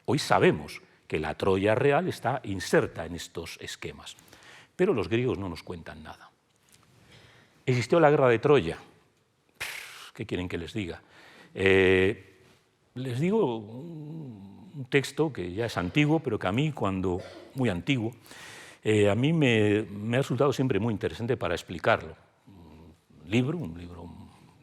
Hoy sabemos que la Troya real está inserta en estos esquemas, pero los griegos no nos cuentan nada. ¿Existió la guerra de Troya? ¿Qué quieren que les diga? Les digo un texto que ya es antiguo, pero que a mí, muy antiguo, a mí me ha resultado siempre muy interesante para explicarlo. Un libro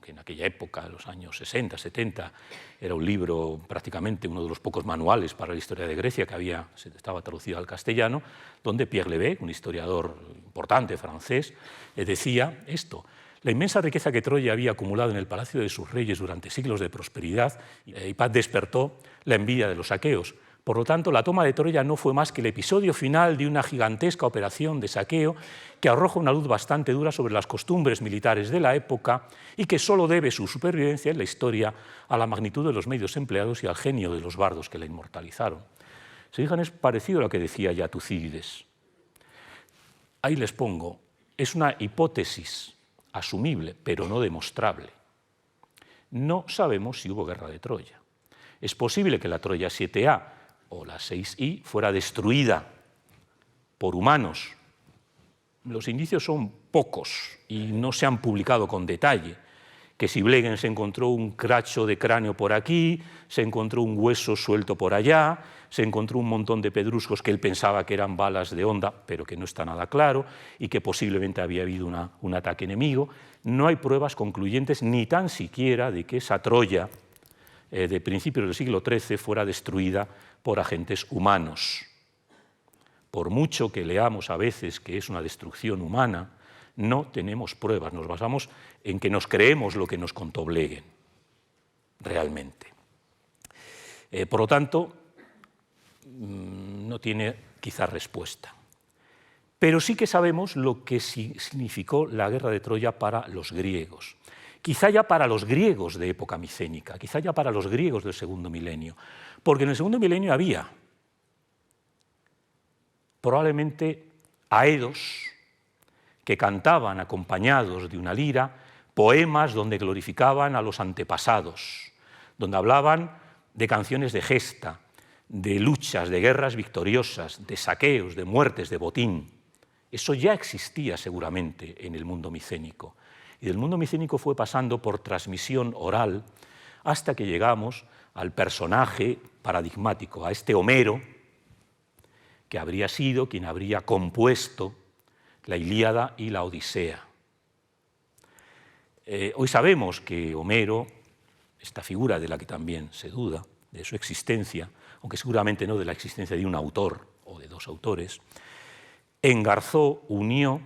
que en aquella época, en los años 60, 70, era un libro prácticamente uno de los pocos manuales para la historia de Grecia que estaba traducido al castellano, donde Pierre Lévesque, un historiador importante francés, decía esto: la inmensa riqueza que Troya había acumulado en el palacio de sus reyes durante siglos de prosperidad y paz despertó la envidia de los aqueos. Por lo tanto, la toma de Troya no fue más que el episodio final de una gigantesca operación de saqueo que arroja una luz bastante dura sobre las costumbres militares de la época y que solo debe su supervivencia en la historia a la magnitud de los medios empleados y al genio de los bardos que la inmortalizaron. Se fijan, es parecido a lo que decía ya Tucídides. Ahí les pongo, es una hipótesis asumible, pero no demostrable. No sabemos si hubo guerra de Troya. Es posible que la Troya 7A o la 6I fuera destruida por humanos. Los indicios son pocos y no se han publicado con detalle. que si Blegen se encontró un cracho de cráneo por aquí, se encontró un hueso suelto por allá, se encontró un montón de pedruscos que él pensaba que eran balas de honda, pero que no está nada claro, y que posiblemente había habido un ataque enemigo. No hay pruebas concluyentes ni tan siquiera de que esa Troya de principios del siglo XIII fuera destruida por agentes humanos. Por mucho que leamos a veces que es una destrucción humana, no tenemos pruebas, nos basamos en que nos creemos lo que nos contó Blegen, realmente. Por lo tanto, no tiene quizá respuesta. Pero sí que sabemos lo que significó la guerra de Troya para los griegos. Quizá ya para los griegos de época micénica, quizá ya para los griegos del segundo milenio, porque en el segundo milenio había probablemente aedos que cantaban acompañados de una lira poemas donde glorificaban a los antepasados, donde hablaban de canciones de gesta, de luchas, de guerras victoriosas, de saqueos, de muertes, de botín. Eso ya existía seguramente en el mundo micénico. Y del mundo micénico fue pasando por transmisión oral hasta que llegamos al personaje paradigmático, a este Homero, que habría sido quien habría compuesto la Ilíada y la Odisea. Hoy sabemos que Homero, esta figura de la que también se duda, de su existencia, aunque seguramente no de la existencia de un autor o de dos autores, engarzó, unió,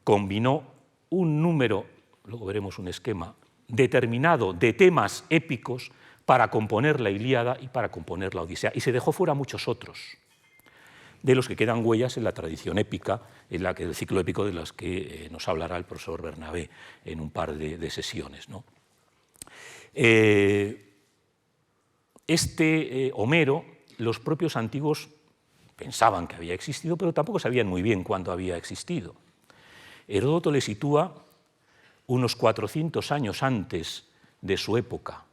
combinó un número, luego veremos un esquema, determinado de temas épicos para componer la Ilíada y para componer la Odisea, y se dejó fuera muchos otros, de los que quedan huellas en la tradición épica, en la que el ciclo épico de los que nos hablará el profesor Bernabé en un par de sesiones, ¿no? Homero, los propios antiguos pensaban que había existido, pero tampoco sabían muy bien cuándo había existido. Heródoto le sitúa unos 400 años antes de su época.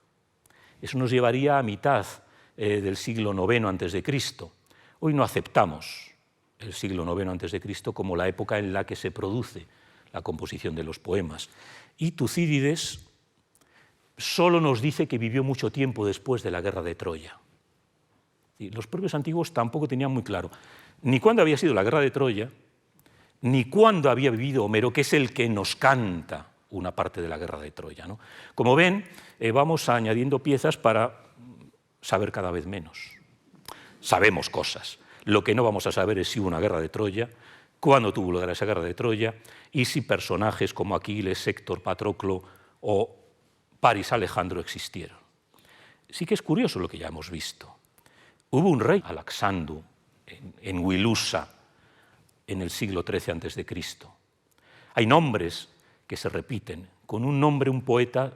Eso nos llevaría a mitad del siglo IX a.C. Hoy no aceptamos el siglo IX a.C. como la época en la que se produce la composición de los poemas. Y Tucídides solo nos dice que vivió mucho tiempo después de la guerra de Troya. Y los propios antiguos tampoco tenían muy claro ni cuándo había sido la guerra de Troya, ni cuándo había vivido Homero, que es el que nos canta una parte de la guerra de Troya, ¿no? Como ven, vamos añadiendo piezas para saber cada vez menos. Sabemos cosas. Lo que no vamos a saber es si hubo una guerra de Troya, cuándo tuvo lugar esa guerra de Troya y si personajes como Aquiles, Héctor, Patroclo o Paris Alejandro existieron. Sí que es curioso lo que ya hemos visto. Hubo un rey, Alaxandú, en Wilusa, en el siglo XIII a.C. Hay nombres que se repiten. Con un nombre, un poeta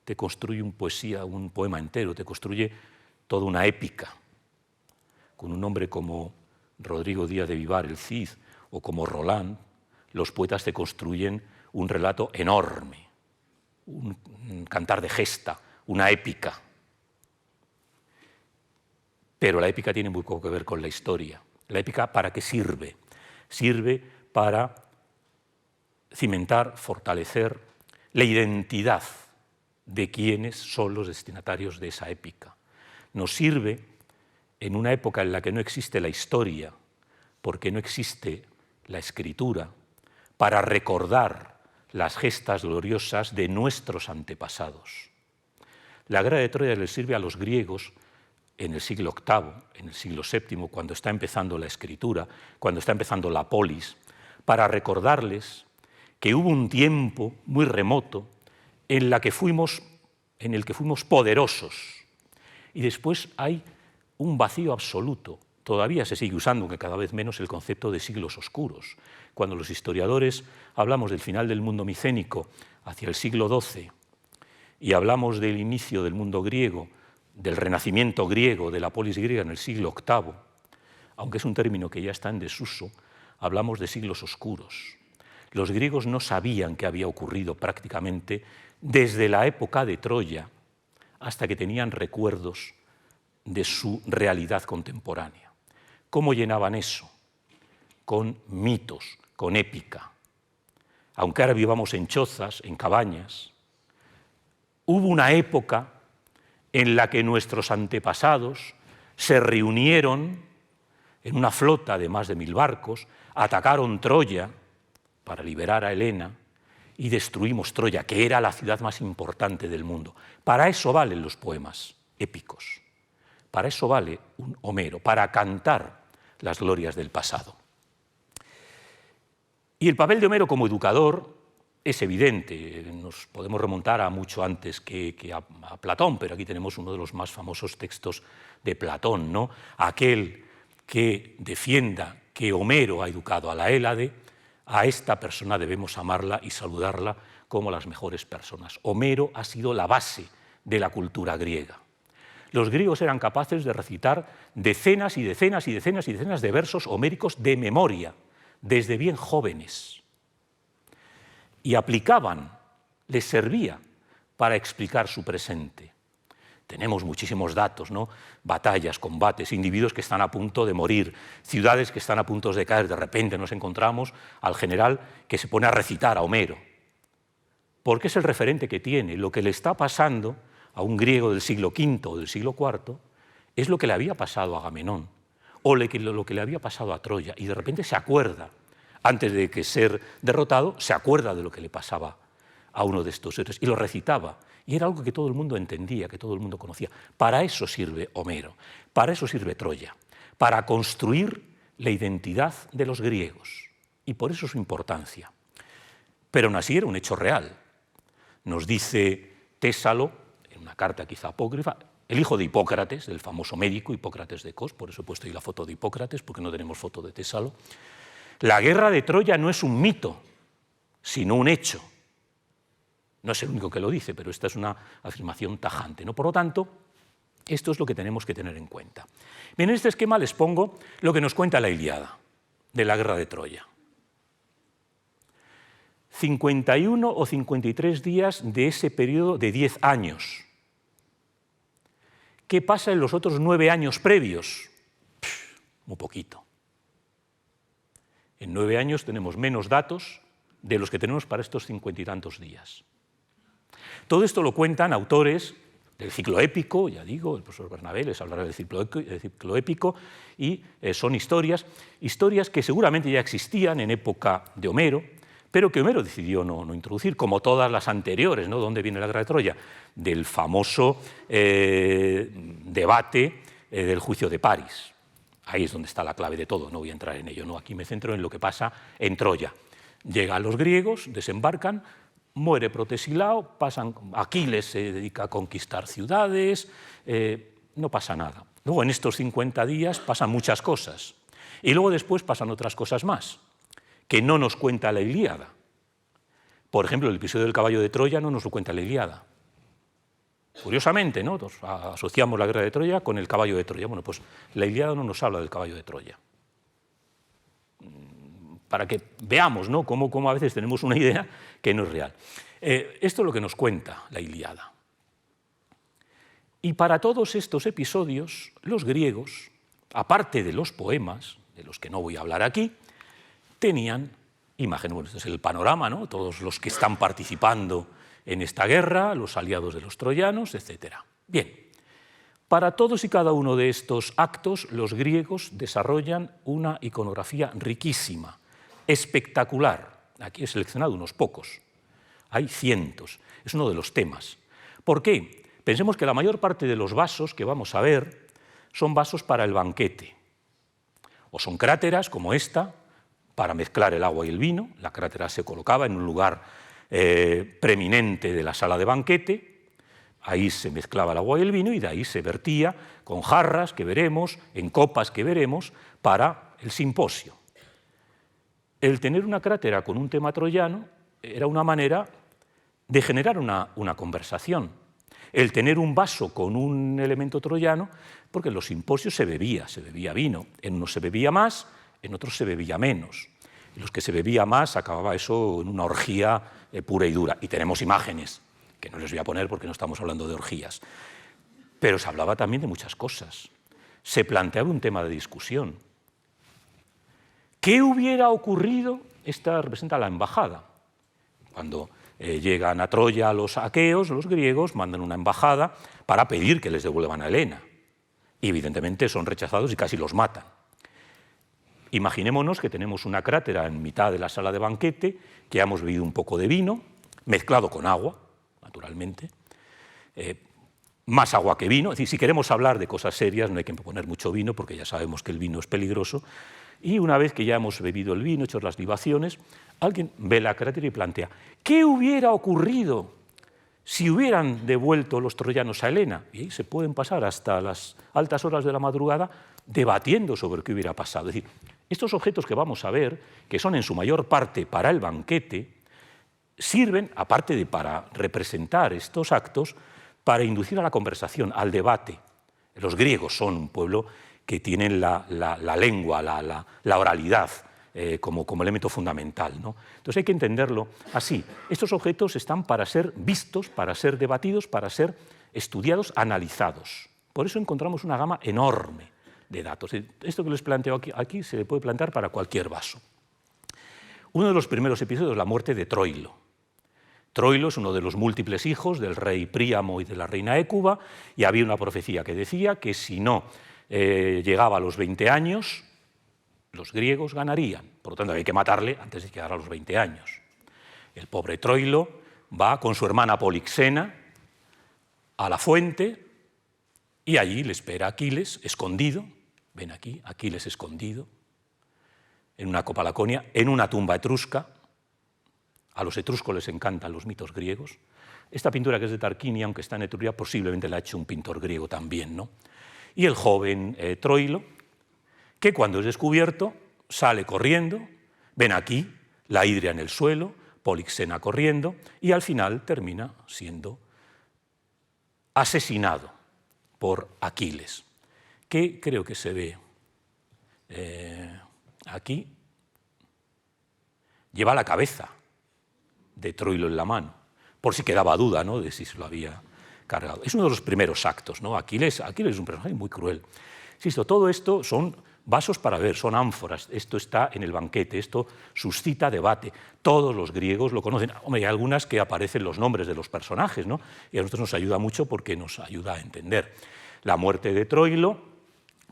te construye una poesía, un poema entero, te construye toda una épica. Con un nombre como Rodrigo Díaz de Vivar, el Cid, o como Roland, los poetas te construyen un relato enorme, un cantar de gesta, una épica. Pero la épica tiene muy poco que ver con la historia. ¿La épica para qué sirve? Sirve para cimentar, fortalecer la identidad de quienes son los destinatarios de esa épica. Nos sirve en una época en la que no existe la historia, porque no existe la escritura, para recordar las gestas gloriosas de nuestros antepasados. La guerra de Troya les sirve a los griegos en el siglo VIII, en el siglo VII, cuando está empezando la escritura, cuando está empezando la polis, para recordarles que hubo un tiempo muy remoto en el que fuimos poderosos, y después hay un vacío absoluto. Todavía se sigue usando, aunque cada vez menos, el concepto de siglos oscuros. Cuando los historiadores hablamos del final del mundo micénico hacia el siglo XII y hablamos del inicio del mundo griego, del renacimiento griego, de la polis griega en el siglo VIII, aunque es un término que ya está en desuso, hablamos de siglos oscuros. Los griegos no sabían qué había ocurrido prácticamente desde la época de Troya hasta que tenían recuerdos de su realidad contemporánea. ¿Cómo llenaban eso? Con mitos, con épica. Aunque ahora vivamos en chozas, en cabañas, Hubo una época en la que nuestros antepasados se reunieron en una flota de más de 1000 barcos, atacaron Troya para liberar a Helena y destruimos Troya, que era la ciudad más importante del mundo. Para eso valen los poemas épicos, para eso vale un Homero, para cantar las glorias del pasado. Y el papel de Homero como educador es evidente, nos podemos remontar a mucho antes que a Platón, pero aquí tenemos uno de los más famosos textos de Platón, ¿no? Aquel que defienda que Homero ha educado a la Hélade, a esta persona debemos amarla y saludarla como las mejores personas. Homero ha sido la base de la cultura griega. Los griegos eran capaces de recitar decenas y decenas y decenas y decenas de versos homéricos de memoria, desde bien jóvenes. Y aplicaban, les servía para explicar su presente. Tenemos muchísimos datos, ¿no? Batallas, combates, individuos que están a punto de morir, ciudades que están a punto de caer. De repente nos encontramos al general que se pone a recitar a Homero, porque es el referente que tiene. Lo que le está pasando a un griego del siglo V o del siglo IV es lo que le había pasado a Agamenón, o lo que le había pasado a Troya, y de repente se acuerda, antes de que ser derrotado, se acuerda de lo que le pasaba a uno de estos héroes, y lo recitaba, y era algo que todo el mundo entendía, que todo el mundo conocía. Para eso sirve Homero, para eso sirve Troya, para construir la identidad de los griegos, y por eso su importancia. Pero aún así era un hecho real. Nos dice Tésalo, en una carta quizá apócrifa, el hijo de Hipócrates, del famoso médico Hipócrates de Cos, por eso he puesto ahí la foto de Hipócrates, porque no tenemos foto de Tésalo. La guerra de Troya no es un mito, sino un hecho. No es el único que lo dice, pero esta es una afirmación tajante, ¿no? Por lo tanto, esto es lo que tenemos que tener en cuenta. Bien, en este esquema les pongo lo que nos cuenta la Ilíada de la guerra de Troya. 51 o 53 días de ese periodo de 10 años. ¿Qué pasa en los otros 9 años previos? Muy poquito. En 9 años tenemos menos datos de los que tenemos para estos 50 y tantos días. Todo esto lo cuentan autores del ciclo épico, ya digo, el profesor Bernabé les hablará del ciclo épico, y son historias que seguramente ya existían en época de Homero, pero que Homero decidió no introducir, como todas las anteriores, ¿no? ¿Dónde viene la guerra de Troya? Del famoso debate del juicio de París. Ahí es donde está la clave de todo, no voy a entrar en ello, no, aquí me centro en lo que pasa en Troya. Llegan los griegos, desembarcan, muere Protesilao, Aquiles se dedica a conquistar ciudades, no pasa nada. Luego en estos 50 días pasan muchas cosas, y luego después pasan otras cosas más, que no nos cuenta la Ilíada. Por ejemplo, el episodio del caballo de Troya no nos lo cuenta la Ilíada. Curiosamente, ¿no? Nos asociamos la guerra de Troya con el caballo de Troya. Bueno, pues la Ilíada no nos habla del caballo de Troya. Para que veamos, ¿no? cómo a veces tenemos una idea que no es real. Esto es lo que nos cuenta la Ilíada. Y para todos estos episodios, los griegos, aparte de los poemas, de los que no voy a hablar aquí, tenían imágenes. Bueno, este es el panorama, ¿no? Todos los que están participando en esta guerra, los aliados de los troyanos, etc. Bien, para todos y cada uno de estos actos, los griegos desarrollan una iconografía riquísima, espectacular. Aquí he seleccionado unos pocos, hay cientos, es uno de los temas. ¿Por qué? Pensemos que la mayor parte de los vasos que vamos a ver son vasos para el banquete, o son cráteras como esta, para mezclar el agua y el vino. La crátera se colocaba en un lugar preeminente de la sala de banquete, ahí se mezclaba el agua y el vino y de ahí se vertía con jarras que veremos, en copas que veremos, para el simposio. El tener una crátera con un tema troyano era una manera de generar una conversación. El tener un vaso con un elemento troyano, porque en los simposios se bebía vino, en unos se bebía más, en otros se bebía menos. En los que se bebía más acababa eso en una orgía pura y dura. Y tenemos imágenes, que no les voy a poner porque no estamos hablando de orgías. Pero se hablaba también de muchas cosas. Se planteaba un tema de discusión. ¿Qué hubiera ocurrido? Esta representa la embajada. Cuando llegan a Troya los aqueos, los griegos, mandan una embajada para pedir que les devuelvan a Helena. Y evidentemente son rechazados y casi los matan. Imaginémonos que tenemos una crátera en mitad de la sala de banquete, que hemos bebido un poco de vino, mezclado con agua, naturalmente, más agua que vino. Es decir, si queremos hablar de cosas serias no hay que poner mucho vino, porque ya sabemos que el vino es peligroso. Y una vez que ya hemos bebido el vino, hecho las libaciones, alguien ve la crátera y plantea, ¿qué hubiera ocurrido si hubieran devuelto los troyanos a Helena? Y ahí se pueden pasar hasta las altas horas de la madrugada debatiendo sobre qué hubiera pasado. Es decir, estos objetos que vamos a ver, que son en su mayor parte para el banquete, sirven, aparte de para representar estos actos, para inducir a la conversación, al debate. Los griegos son un pueblo que tienen la lengua, la oralidad como elemento fundamental, ¿no? Entonces hay que entenderlo así. Estos objetos están para ser vistos, para ser debatidos, para ser estudiados, analizados. Por eso encontramos una gama enorme de datos. Esto que les planteo aquí se le puede plantear para cualquier vaso. Uno de los primeros episodios es la muerte de Troilo. Troilo es uno de los múltiples hijos del rey Príamo y de la reina Hécuba, y había una profecía que decía que si no llegaba a los 20 años, los griegos ganarían. Por lo tanto, había que matarle antes de llegar a los 20 años. El pobre Troilo va con su hermana Polixena a la fuente y allí le espera Aquiles, escondido. Ven aquí, Aquiles escondido, en una copa laconia, en una tumba etrusca. A los etruscos les encantan los mitos griegos. Esta pintura, que es de Tarquinia, aunque está en Etruria, posiblemente la ha hecho un pintor griego también, ¿no? Y el joven Troilo, que cuando es descubierto sale corriendo, ven aquí, la hidra en el suelo, Polixena corriendo, y al final termina siendo asesinado por Aquiles, que creo que se ve aquí, lleva la cabeza de Troilo en la mano, por si quedaba duda, ¿no?, de si se lo había cargado. Es uno de los primeros actos, ¿no? Aquiles es un personaje muy cruel. Insisto, todo esto son vasos para ver, son ánforas. Esto está en el banquete, esto suscita debate. Todos los griegos lo conocen. Hombre, hay algunas que aparecen los nombres de los personajes, ¿no? Y a nosotros nos ayuda mucho porque nos ayuda a entender. La muerte de Troilo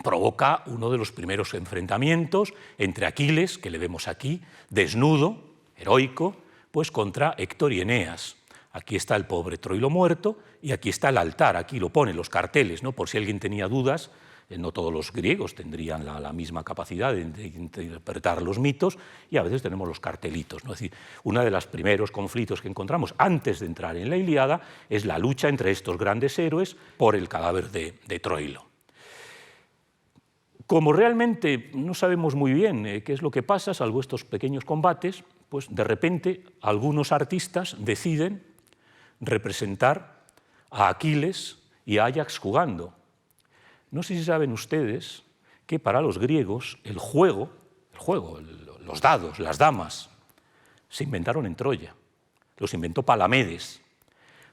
provoca uno de los primeros enfrentamientos entre Aquiles, que le vemos aquí, desnudo, heroico, pues contra Héctor y Eneas. Aquí está el pobre Troilo muerto y aquí está el altar, aquí lo ponen los carteles, ¿no? Por si alguien tenía dudas, no todos los griegos tendrían la misma capacidad de interpretar los mitos, y a veces tenemos los cartelitos, ¿no? Es decir, uno de los primeros conflictos que encontramos antes de entrar en la Ilíada es la lucha entre estos grandes héroes por el cadáver de Troilo. Como realmente no sabemos muy bien qué es lo que pasa, salvo estos pequeños combates, pues de repente algunos artistas deciden representar a Aquiles y a Áyax jugando. No sé si saben ustedes que para los griegos el juego, los dados, las damas, se inventaron en Troya. Los inventó Palamedes,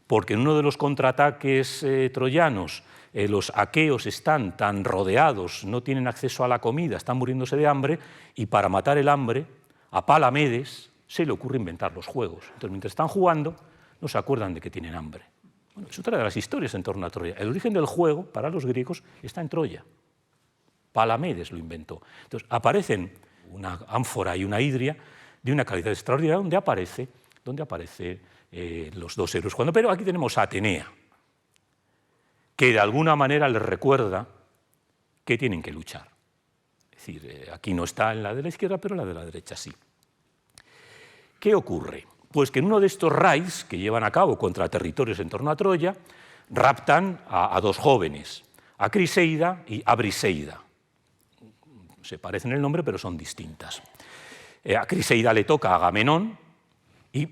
porque en uno de los contraataques troyanos los aqueos están tan rodeados, no tienen acceso a la comida, están muriéndose de hambre, y para matar el hambre a Palamedes se le ocurre inventar los juegos. Entonces, mientras están jugando, no se acuerdan de que tienen hambre. Bueno, es otra de las historias en torno a Troya. El origen del juego, para los griegos, está en Troya. Palamedes lo inventó. Entonces, aparecen una ánfora y una hidria de una calidad extraordinaria donde aparece los dos héroes jugando. Pero aquí tenemos a Atenea, que de alguna manera les recuerda que tienen que luchar. Es decir, aquí no está en la de la izquierda, pero en la de la derecha sí. ¿Qué ocurre? Pues que en uno de estos raids que llevan a cabo contra territorios en torno a Troya, raptan a dos jóvenes, a Criseida y a Briseida. Se parecen el nombre, pero son distintas. A Criseida le toca a Agamenón y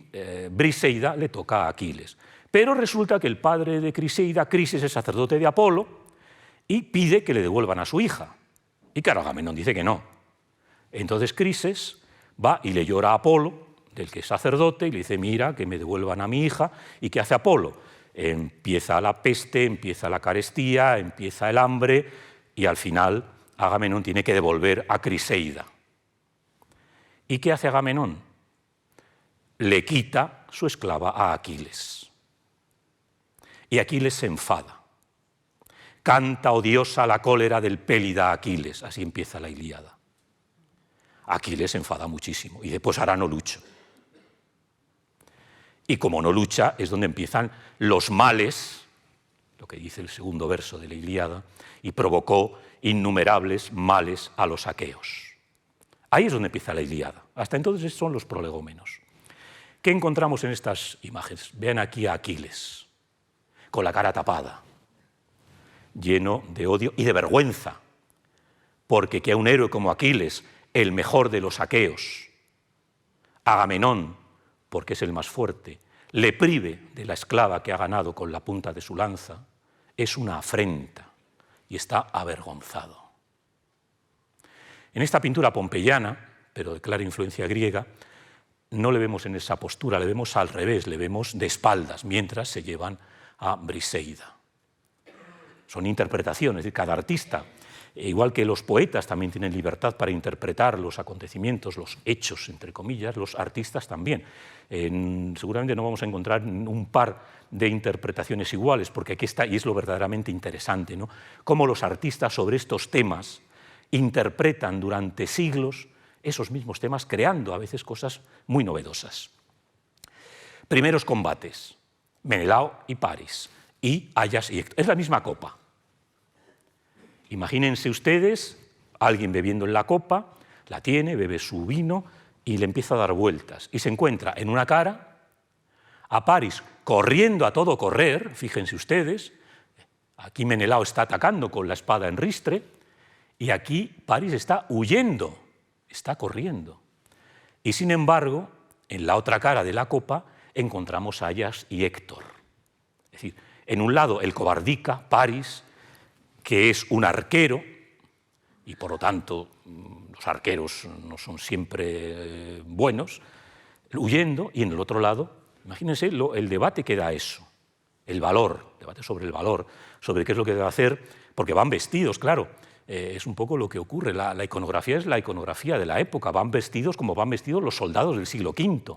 Briseida le toca a Aquiles. Pero resulta que el padre de Criseida, Crises, es sacerdote de Apolo y pide que le devuelvan a su hija. Y claro, Agamenón dice que no. Entonces Crises va y le llora a Apolo, del que es sacerdote, y le dice, mira, que me devuelvan a mi hija. ¿Y qué hace Apolo? Empieza la peste, empieza la carestía, empieza el hambre, y al final Agamenón tiene que devolver a Criseida. ¿Y qué hace Agamenón? Le quita su esclava a Aquiles. Y Aquiles se enfada. Canta odiosa la cólera del Pélida Aquiles. Así empieza la Ilíada. Aquiles se enfada muchísimo y dice, pues ahora no lucho. Y como no lucha es donde empiezan los males, lo que dice el segundo verso de la Ilíada, y provocó innumerables males a los aqueos. Ahí es donde empieza la Ilíada. Hasta entonces son los prolegómenos. ¿Qué encontramos en estas imágenes? Vean aquí a Aquiles, con la cara tapada, lleno de odio y de vergüenza, porque que a un héroe como Aquiles, el mejor de los aqueos, Agamenón, porque es el más fuerte, le prive de la esclava que ha ganado con la punta de su lanza, es una afrenta y está avergonzado. En esta pintura pompeyana, pero de clara influencia griega, no le vemos en esa postura, le vemos al revés, le vemos de espaldas, mientras se llevan a Briseida. Son interpretaciones, es decir, cada artista, igual que los poetas también tienen libertad para interpretar los acontecimientos, los hechos, entre comillas, los artistas también. Seguramente no vamos a encontrar un par de interpretaciones iguales, porque aquí está, y es lo verdaderamente interesante, ¿no?, cómo los artistas sobre estos temas interpretan durante siglos esos mismos temas, creando a veces cosas muy novedosas. Primeros combates, Menelao y Paris, y Ayax y Héctor. Es la misma copa. Imagínense ustedes, alguien bebiendo en la copa, la tiene, bebe su vino y le empieza a dar vueltas. Y se encuentra en una cara a Paris corriendo a todo correr, fíjense ustedes, aquí Menelao está atacando con la espada en ristre, y aquí Paris está huyendo, está corriendo. Y sin embargo, en la otra cara de la copa encontramos a Ayax y Héctor. Es decir, en un lado el cobardica, Paris, que es un arquero, y por lo tanto los arqueros no son siempre buenos, huyendo, y en el otro lado, imagínense el debate que da eso, el valor, debate sobre el valor, sobre qué es lo que debe hacer, porque van vestidos, claro, es un poco lo que ocurre, la iconografía es la iconografía de la época, van vestidos como van vestidos los soldados del siglo V.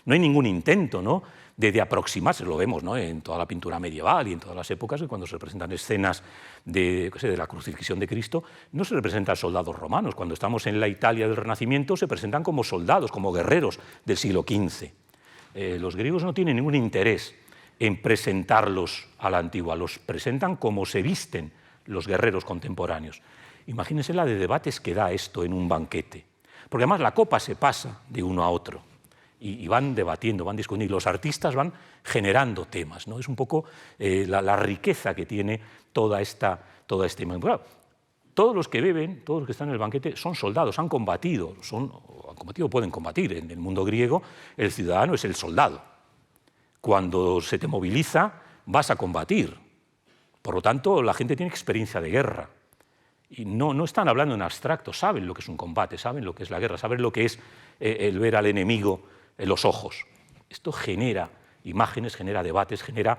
No hay ningún intento, ¿no?, de aproximarse, lo vemos, ¿no?, en toda la pintura medieval y en todas las épocas, cuando se representan escenas de la crucifixión de Cristo, no se representan soldados romanos. Cuando estamos en la Italia del Renacimiento se presentan como soldados, como guerreros del siglo XV. Los griegos no tienen ningún interés en presentarlos a la antigua, los presentan como se visten los guerreros contemporáneos. Imagínense la de debates que da esto en un banquete, porque además la copa se pasa de uno a otro. Y van debatiendo, van discutiendo, y los artistas van generando temas, ¿no? Es un poco la riqueza que tiene toda esta imagen. Bueno, todos los que beben, todos los que están en el banquete, son soldados, han combatido, pueden combatir. En el mundo griego, el ciudadano es el soldado. Cuando se te moviliza, vas a combatir. Por lo tanto, la gente tiene experiencia de guerra. Y no están hablando en abstracto, saben lo que es un combate, saben lo que es la guerra, saben lo que es el ver al enemigo en los ojos. Esto genera imágenes, genera debates, genera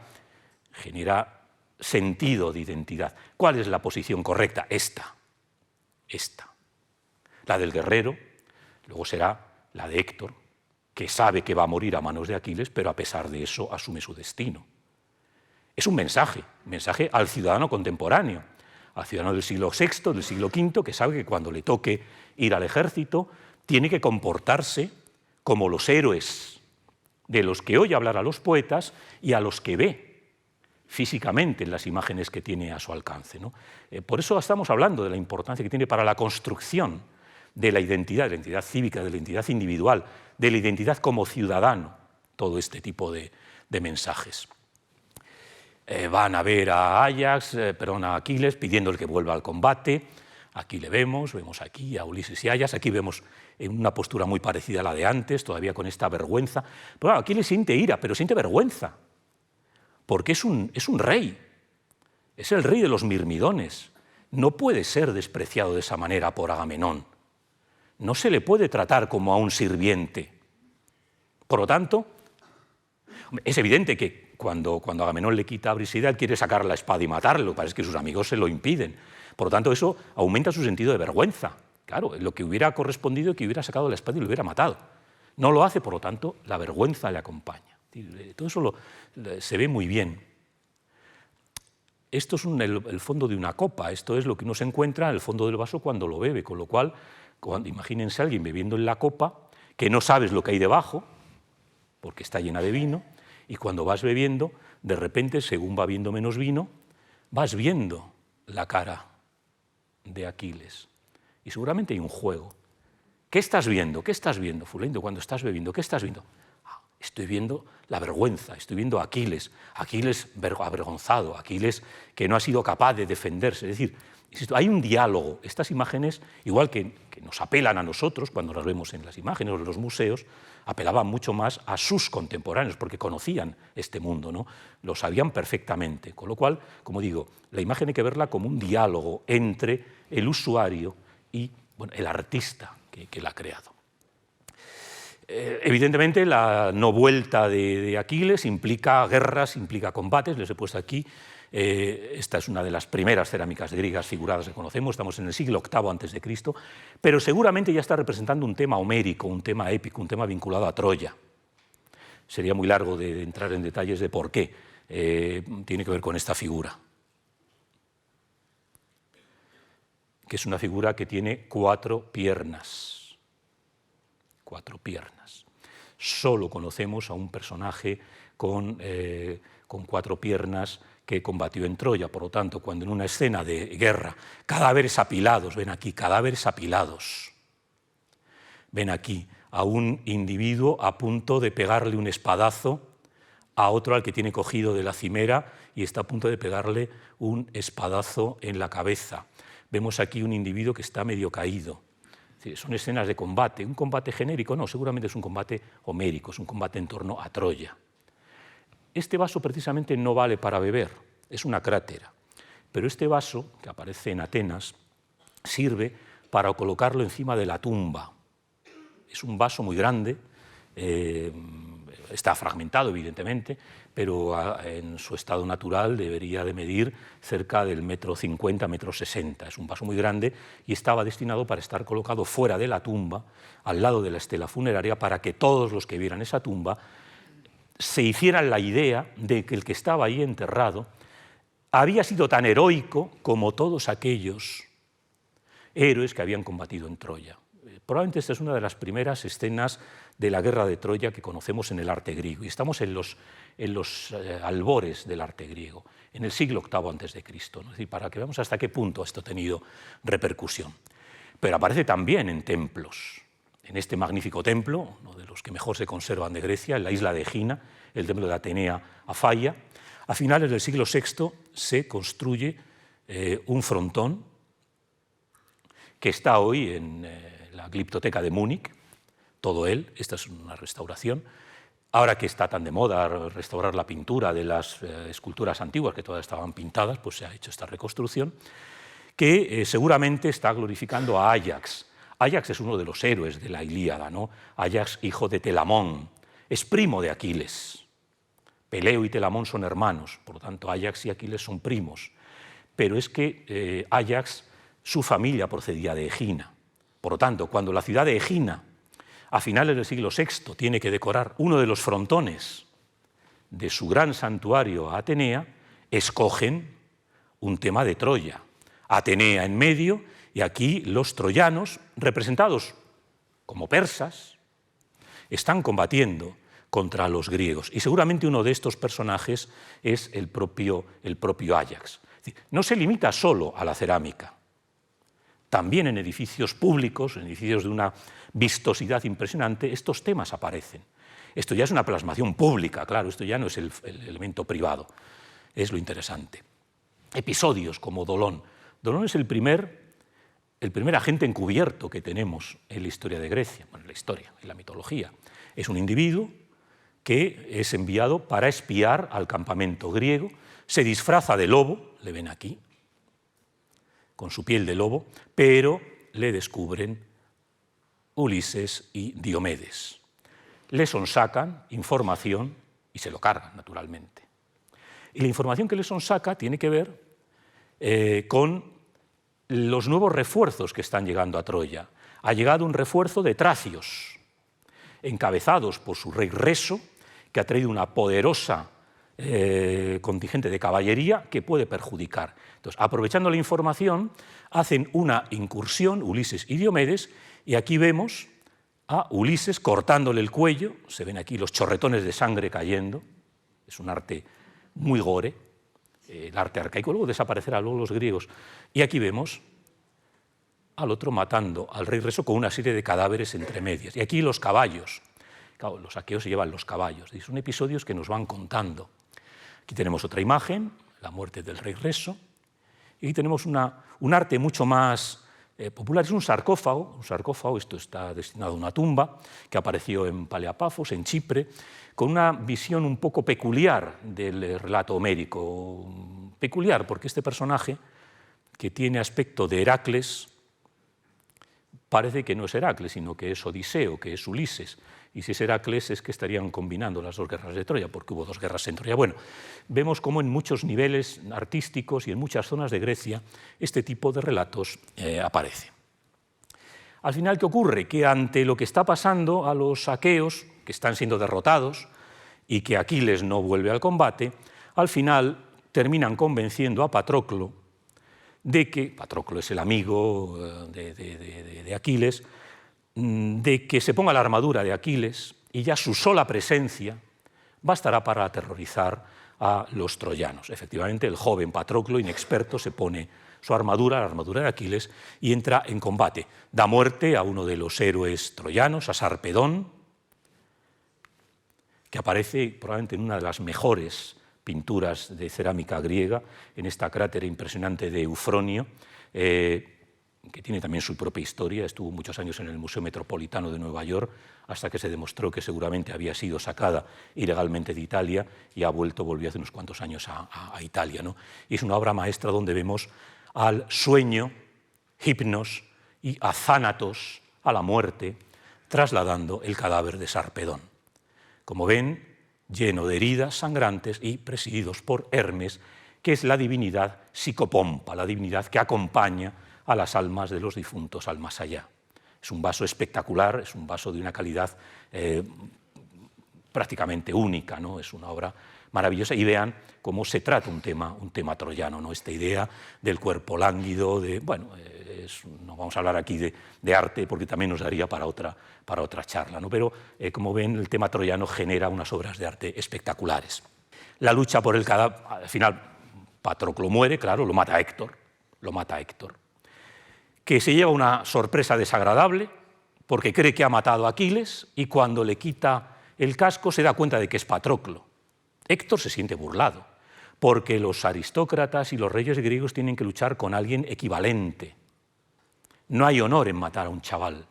sentido de identidad. ¿Cuál es la posición correcta? Esta. La del guerrero, luego será la de Héctor, que sabe que va a morir a manos de Aquiles, pero a pesar de eso asume su destino. Es un mensaje al ciudadano contemporáneo, al ciudadano del siglo VI, del siglo V, que sabe que cuando le toque ir al ejército tiene que comportarse como los héroes de los que oye hablar a los poetas y a los que ve físicamente en las imágenes que tiene a su alcance, ¿no? Por eso estamos hablando de la importancia que tiene para la construcción de la identidad cívica, de la identidad individual, de la identidad como ciudadano, todo este tipo de mensajes. Van a ver a a Aquiles pidiéndole que vuelva al combate. Aquí le vemos aquí a Ulises y Ayax, aquí vemos en una postura muy parecida a la de antes, todavía con esta vergüenza. Pero claro, Aquiles siente ira, pero siente vergüenza, porque es un rey, es el rey de los mirmidones, no puede ser despreciado de esa manera por Agamenón, no se le puede tratar como a un sirviente. Por lo tanto, es evidente que cuando Agamenón le quita a Briseida, él quiere sacar la espada y matarlo, lo que pasa es que sus amigos se lo impiden. Por lo tanto, eso aumenta su sentido de vergüenza. Claro, lo que hubiera correspondido es que hubiera sacado la espada y lo hubiera matado. No lo hace, por lo tanto, la vergüenza le acompaña. Todo eso se ve muy bien. Esto es el fondo de una copa, esto es lo que uno se encuentra en el fondo del vaso cuando lo bebe, con lo cual, imagínense a alguien bebiendo en la copa, que no sabes lo que hay debajo, porque está llena de vino, y cuando vas bebiendo, de repente, según va viendo menos vino, vas viendo la cara de Aquiles. Y seguramente hay un juego. ¿Qué estás viendo? ¿Qué estás viendo, fulanito, cuando estás bebiendo? ¿Qué estás viendo? Estoy viendo la vergüenza, estoy viendo a Aquiles avergonzado, Aquiles que no ha sido capaz de defenderse. Es decir, hay un diálogo. Estas imágenes, igual que nos apelan a nosotros cuando las vemos en las imágenes o en los museos, apelaban mucho más a sus contemporáneos, porque conocían este mundo, ¿no? Lo sabían perfectamente. Con lo cual, como digo, la imagen hay que verla como un diálogo entre el usuario y el artista que la ha creado. Evidentemente, la no vuelta de Aquiles implica guerras, implica combates. Les he puesto aquí, esta es una de las primeras cerámicas griegas figuradas que conocemos, estamos en el siglo VIII a.C., pero seguramente ya está representando un tema homérico, un tema épico, un tema vinculado a Troya. Sería muy largo de entrar en detalles de por qué tiene que ver con esta figura, que es una figura que tiene 4 piernas. 4 piernas. Solo conocemos a un personaje con 4 piernas que combatió en Troya. Por lo tanto, cuando en una escena de guerra, cadáveres apilados, ven aquí, cadáveres apilados, ven aquí a un individuo a punto de pegarle un espadazo a otro al que tiene cogido de la cimera y está a punto de pegarle un espadazo en la cabeza. Vemos aquí un individuo que está medio caído. Son escenas de combate. ¿Un combate genérico? No, seguramente es un combate homérico, es un combate en torno a Troya. Este vaso precisamente no vale para beber, es una crátera, pero este vaso, que aparece en Atenas, sirve para colocarlo encima de la tumba. Es un vaso muy grande, está fragmentado evidentemente, pero en su estado natural debería de medir cerca del 1,50 m, 1,60 m. Es un vaso muy grande y estaba destinado para estar colocado fuera de la tumba, al lado de la estela funeraria, para que todos los que vieran esa tumba se hicieran la idea de que el que estaba ahí enterrado había sido tan heroico como todos aquellos héroes que habían combatido en Troya. Probablemente esta es una de las primeras escenas de la guerra de Troya que conocemos en el arte griego, y estamos en los albores del arte griego, en el siglo VIII a.C., ¿no? Es decir, para que veamos hasta qué punto esto ha tenido repercusión. Pero aparece también en templos. En este magnífico templo, uno de los que mejor se conservan de Grecia, en la isla de Egina, el templo de Atenea a Falla, a finales del siglo VI se construye un frontón que está hoy en la Gliptoteca de Múnich, todo él. Esta es una restauración. Ahora que está tan de moda restaurar la pintura de las esculturas antiguas, que todas estaban pintadas, pues se ha hecho esta reconstrucción, que seguramente está glorificando a Áyax. Áyax es uno de los héroes de la Ilíada, ¿no? Áyax, hijo de Telamón, es primo de Aquiles. Peleo y Telamón son hermanos, por lo tanto Áyax y Aquiles son primos. Pero es que Áyax, su familia procedía de Egina. Por lo tanto, cuando la ciudad de Egina, a finales del siglo VI, tiene que decorar uno de los frontones de su gran santuario a Atenea, escogen un tema de Troya. Atenea en medio, y aquí los troyanos, representados como persas, están combatiendo contra los griegos. Y seguramente uno de estos personajes es el propio Áyax. Es decir, no se limita solo a la cerámica. También en edificios públicos, en edificios de una vistosidad impresionante, estos temas aparecen. Esto ya es una plasmación pública, claro, esto ya no es el elemento privado, es lo interesante. Episodios como Dolón. Dolón es el primer agente encubierto que tenemos en la historia de Grecia, bueno, en la historia, en la mitología. Es un individuo que es enviado para espiar al campamento griego, se disfraza de lobo, le ven aquí, con su piel de lobo, pero le descubren Ulises y Diomedes. Le sonsacan información y se lo cargan, naturalmente. Y la información que le sonsaca tiene que ver con los nuevos refuerzos que están llegando a Troya. Ha llegado un refuerzo de tracios, encabezados por su rey Reso, que ha traído una poderosa contingente de caballería que puede perjudicar. Entonces, aprovechando la información, hacen una incursión, Ulises y Diomedes, y aquí vemos a Ulises cortándole el cuello, se ven aquí los chorretones de sangre cayendo, es un arte muy gore, el arte arcaico, luego desaparecerá, luego los griegos, y aquí vemos al otro matando al rey Reso con una serie de cadáveres entre medias, y aquí los caballos, claro, los aqueos se llevan los caballos, y son episodios que nos van contando. Aquí tenemos otra imagen, la muerte del rey Reso, y aquí tenemos un arte mucho más popular, es un sarcófago, esto está destinado a una tumba, que apareció en Paleapafos, en Chipre, con una visión un poco peculiar del relato homérico, peculiar porque este personaje, que tiene aspecto de Heracles, parece que no es Heracles, sino que es Odiseo, que es Ulises. Y si es Heracles es que estarían combinando las dos guerras de Troya, porque hubo dos guerras en Troya. Bueno, vemos cómo en muchos niveles artísticos y en muchas zonas de Grecia este tipo de relatos aparece. Al final, ¿qué ocurre? Que ante lo que está pasando a los aqueos, que están siendo derrotados y que Aquiles no vuelve al combate, al final terminan convenciendo a Patroclo de que, Patroclo es el amigo de Aquiles, de que se ponga la armadura de Aquiles y ya su sola presencia bastará para aterrorizar a los troyanos. Efectivamente, el joven Patroclo, inexperto, se pone su armadura, la armadura de Aquiles, y entra en combate. Da muerte a uno de los héroes troyanos, a Sarpedón, que aparece probablemente en una de las mejores pinturas de cerámica griega, en esta crátera impresionante de Eufronio, que tiene también su propia historia, estuvo muchos años en el Museo Metropolitano de Nueva York, hasta que se demostró que seguramente había sido sacada ilegalmente de Italia y volvió hace unos cuantos años a Italia, ¿no? Y es una obra maestra donde vemos al sueño, Hipnos, y a Thanatos, a la muerte, trasladando el cadáver de Sarpedón. Como ven, lleno de heridas sangrantes y presididos por Hermes, que es la divinidad psicopompa, la divinidad que acompaña a las almas de los difuntos al más allá. Es un vaso espectacular, es un vaso de una calidad prácticamente única, ¿no? Es una obra maravillosa, y vean cómo se trata un tema troyano, ¿no? Esta idea del cuerpo lánguido, no vamos a hablar aquí de arte porque también nos daría para otra charla, ¿no? Pero como ven, el tema troyano genera unas obras de arte espectaculares. La lucha por el cadáver, al final Patroclo muere, claro, lo mata Héctor, que se lleva una sorpresa desagradable porque cree que ha matado a Aquiles y cuando le quita el casco se da cuenta de que es Patroclo. Héctor se siente burlado porque los aristócratas y los reyes griegos tienen que luchar con alguien equivalente. No hay honor en matar a un chaval,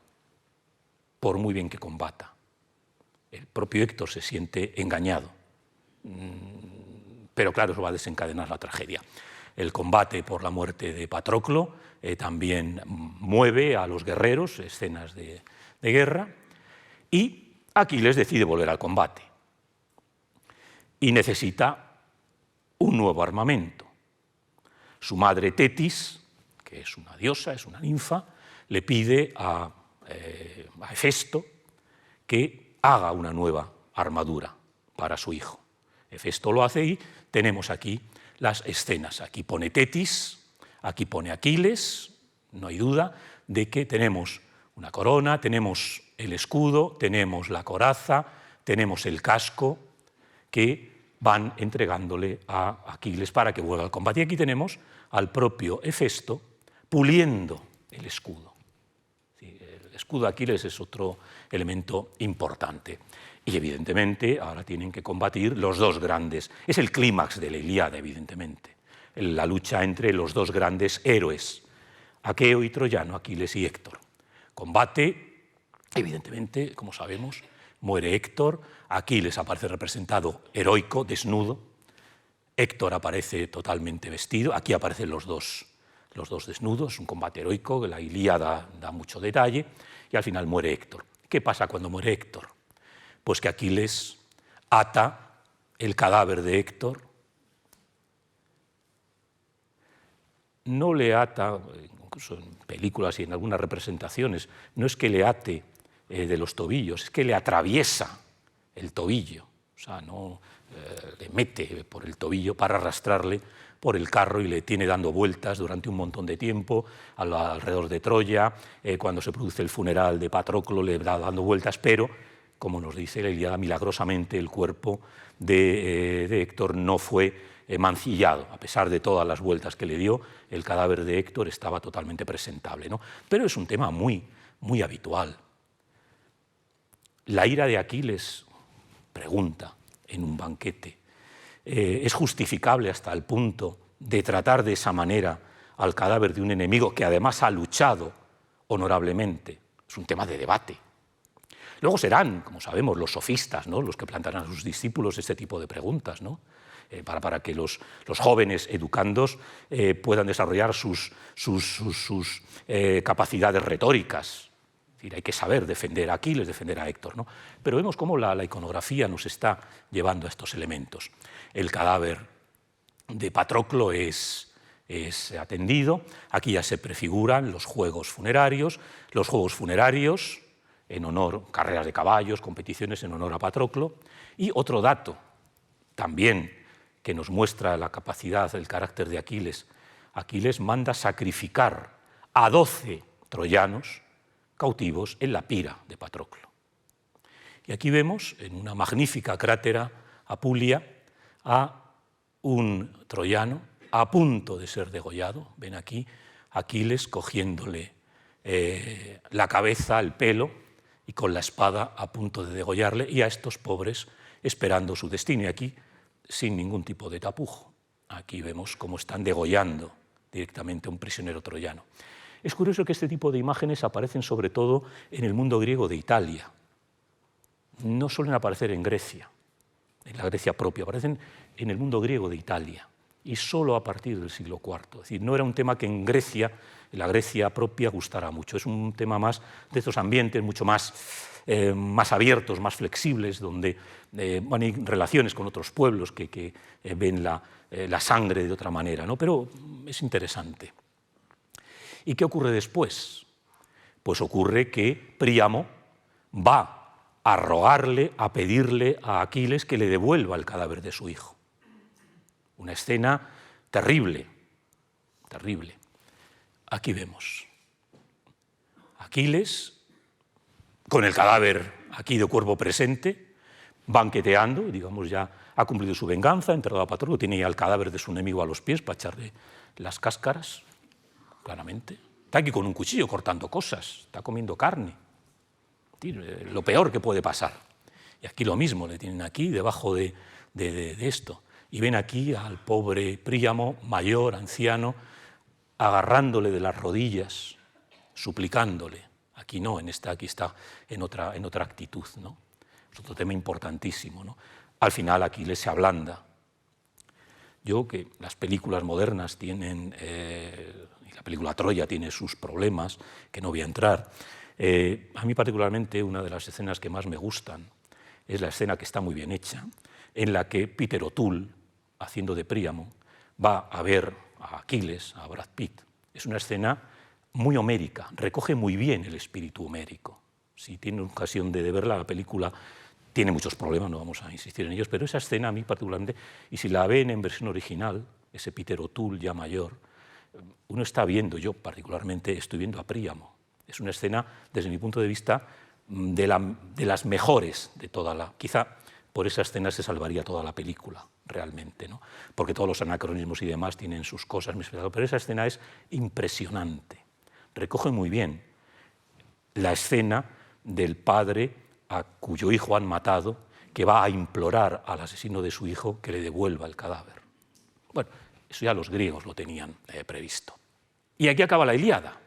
por muy bien que combata. El propio Héctor se siente engañado, pero claro, eso va a desencadenar la tragedia. El combate por la muerte de Patroclo también mueve a los guerreros, escenas de guerra, y Aquiles decide volver al combate. Y necesita un nuevo armamento. Su madre Tetis, que es una diosa, es una ninfa, le pide a Hefesto que haga una nueva armadura para su hijo. Hefesto lo hace y tenemos aquí las escenas. Aquí pone Tetis, aquí pone Aquiles, no hay duda de que tenemos una corona, tenemos el escudo, tenemos la coraza, tenemos el casco que van entregándole a Aquiles para que vuelva al combate. Y aquí tenemos al propio Hefesto puliendo el escudo. El escudo de Aquiles es otro elemento importante. Y evidentemente ahora tienen que combatir los dos grandes. Es el clímax de la Ilíada, evidentemente. La lucha entre los dos grandes héroes, aqueo y troyano, Aquiles y Héctor. Combate, evidentemente, como sabemos, muere Héctor, Aquiles aparece representado heroico, desnudo, Héctor aparece totalmente vestido, aquí aparecen los dos desnudos, un combate heroico, la Ilíada da mucho detalle, y al final muere Héctor. ¿Qué pasa cuando muere Héctor? Pues que Aquiles ata el cadáver de Héctor, no le ata, incluso en películas y en algunas representaciones, no es que le ate de los tobillos, es que le atraviesa el tobillo. O sea, no le mete por el tobillo para arrastrarle por el carro y le tiene dando vueltas durante un montón de tiempo alrededor de Troya. Cuando se produce el funeral de Patroclo le da dando vueltas, pero, como nos dice la Ilíada, milagrosamente el cuerpo de Héctor no fue mancillado. A pesar de todas las vueltas que le dio, el cadáver de Héctor estaba totalmente presentable, ¿no? Pero es un tema muy, muy habitual. La ira de Aquiles, pregunta en un banquete, ¿es justificable hasta el punto de tratar de esa manera al cadáver de un enemigo que además ha luchado honorablemente? Es un tema de debate. Luego serán, como sabemos, los sofistas, ¿no?, los que plantearán a sus discípulos este tipo de preguntas, ¿no?, para que los jóvenes educandos puedan desarrollar sus capacidades retóricas. Es decir, hay que saber defender a Aquiles, defender a Héctor, ¿no? Pero vemos cómo la iconografía nos está llevando a estos elementos. El cadáver de Patroclo es atendido. Aquí ya se prefiguran los juegos funerarios en honor, carreras de caballos, competiciones en honor a Patroclo. Y otro dato también que nos muestra la capacidad, el carácter de Aquiles. Aquiles manda sacrificar a 12 troyanos cautivos en la pira de Patroclo. Y aquí vemos, en una magnífica crátera Apulia, a un troyano a punto de ser degollado. Ven aquí Aquiles cogiéndole la cabeza, el pelo, y con la espada a punto de degollarle, y a estos pobres esperando su destino. Y aquí, sin ningún tipo de tapujo, aquí vemos cómo están degollando directamente a un prisionero troyano. Es curioso que este tipo de imágenes aparecen sobre todo en el mundo griego de Italia. No suelen aparecer en Grecia, en la Grecia propia, aparecen en el mundo griego de Italia, y solo a partir del siglo IV. Es decir, no era un tema que en Grecia, en la Grecia propia, gustara mucho. Es un tema más de estos ambientes mucho más abiertos, más flexibles, donde hay relaciones con otros pueblos que ven la sangre de otra manera, ¿no? Pero es interesante. ¿Y qué ocurre después? Pues ocurre que Príamo va a rogarle, a pedirle a Aquiles que le devuelva el cadáver de su hijo. Una escena terrible, terrible. Aquí vemos Aquiles, con el cadáver aquí de cuerpo presente, banqueteando, digamos, ya ha cumplido su venganza, ha enterrado a Patroclo, tiene ya el cadáver de su enemigo a los pies para echarle las cáscaras, claramente. Está aquí con un cuchillo cortando cosas, está comiendo carne. Lo peor que puede pasar. Y aquí lo mismo, le tienen aquí debajo de esto. Y ven aquí al pobre Príamo, mayor, anciano, agarrándole de las rodillas, suplicándole. Aquí no, aquí está en otra actitud, ¿no? Es otro tema importantísimo, ¿no? Al final Aquiles se ablanda. Yo, que las películas modernas tienen, y la película Troya tiene sus problemas, que no voy a entrar, a mí particularmente una de las escenas que más me gustan es la escena que está muy bien hecha, en la que Peter O'Toole, haciendo de Príamo, va a ver a Aquiles, a Brad Pitt. Es una escena muy homérica, recoge muy bien el espíritu homérico. Si tienen ocasión de verla, la película tiene muchos problemas, no vamos a insistir en ellos, pero esa escena a mí particularmente, y si la ven en versión original, ese Peter O'Toole ya mayor, uno está viendo, yo particularmente estoy viendo a Príamo. Es una escena, desde mi punto de vista, de las mejores de toda la... Quizá por esa escena se salvaría toda la película, realmente, ¿no? Porque todos los anacronismos y demás tienen sus cosas, pero esa escena es impresionante. Recoge muy bien la escena del padre a cuyo hijo han matado, que va a implorar al asesino de su hijo que le devuelva el cadáver. Bueno, eso ya los griegos lo tenían previsto. Y aquí acaba la Ilíada.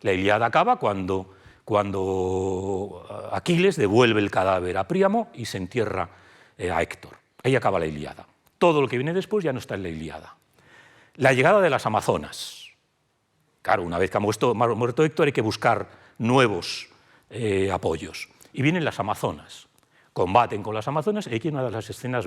La Ilíada acaba cuando Aquiles devuelve el cadáver a Príamo y se entierra a Héctor. Ahí acaba la Ilíada. Todo lo que viene después ya no está en la Ilíada. La llegada de las Amazonas. Claro, una vez que ha muerto Héctor hay que buscar nuevos apoyos. Y vienen las Amazonas. Combaten con las Amazonas y aquí hay una de las escenas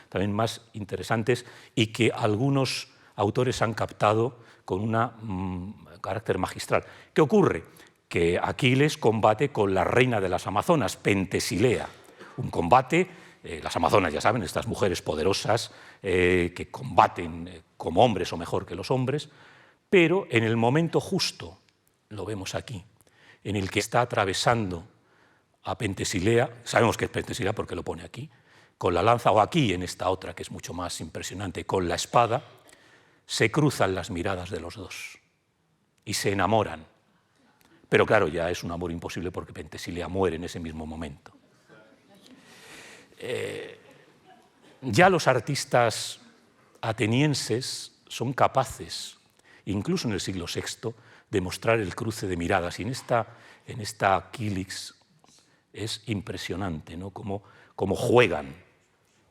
también más interesantes y que algunos autores han captado con un carácter magistral. ¿Qué ocurre? Que Aquiles combate con la reina de las Amazonas, Pentesilea, un combate, las amazonas ya saben, estas mujeres poderosas que combaten como hombres o mejor que los hombres, pero en el momento justo, lo vemos aquí, en el que está atravesando a Pentesilea, sabemos que es Pentesilea porque lo pone aquí, con la lanza, o aquí en esta otra que es mucho más impresionante, con la espada, se cruzan las miradas de los dos y se enamoran. Pero claro, ya es un amor imposible porque Pentesilea muere en ese mismo momento. Ya los artistas atenienses son capaces, incluso en el siglo VI, de mostrar el cruce de miradas. Y en esta Kilix es impresionante, ¿no? Cómo juegan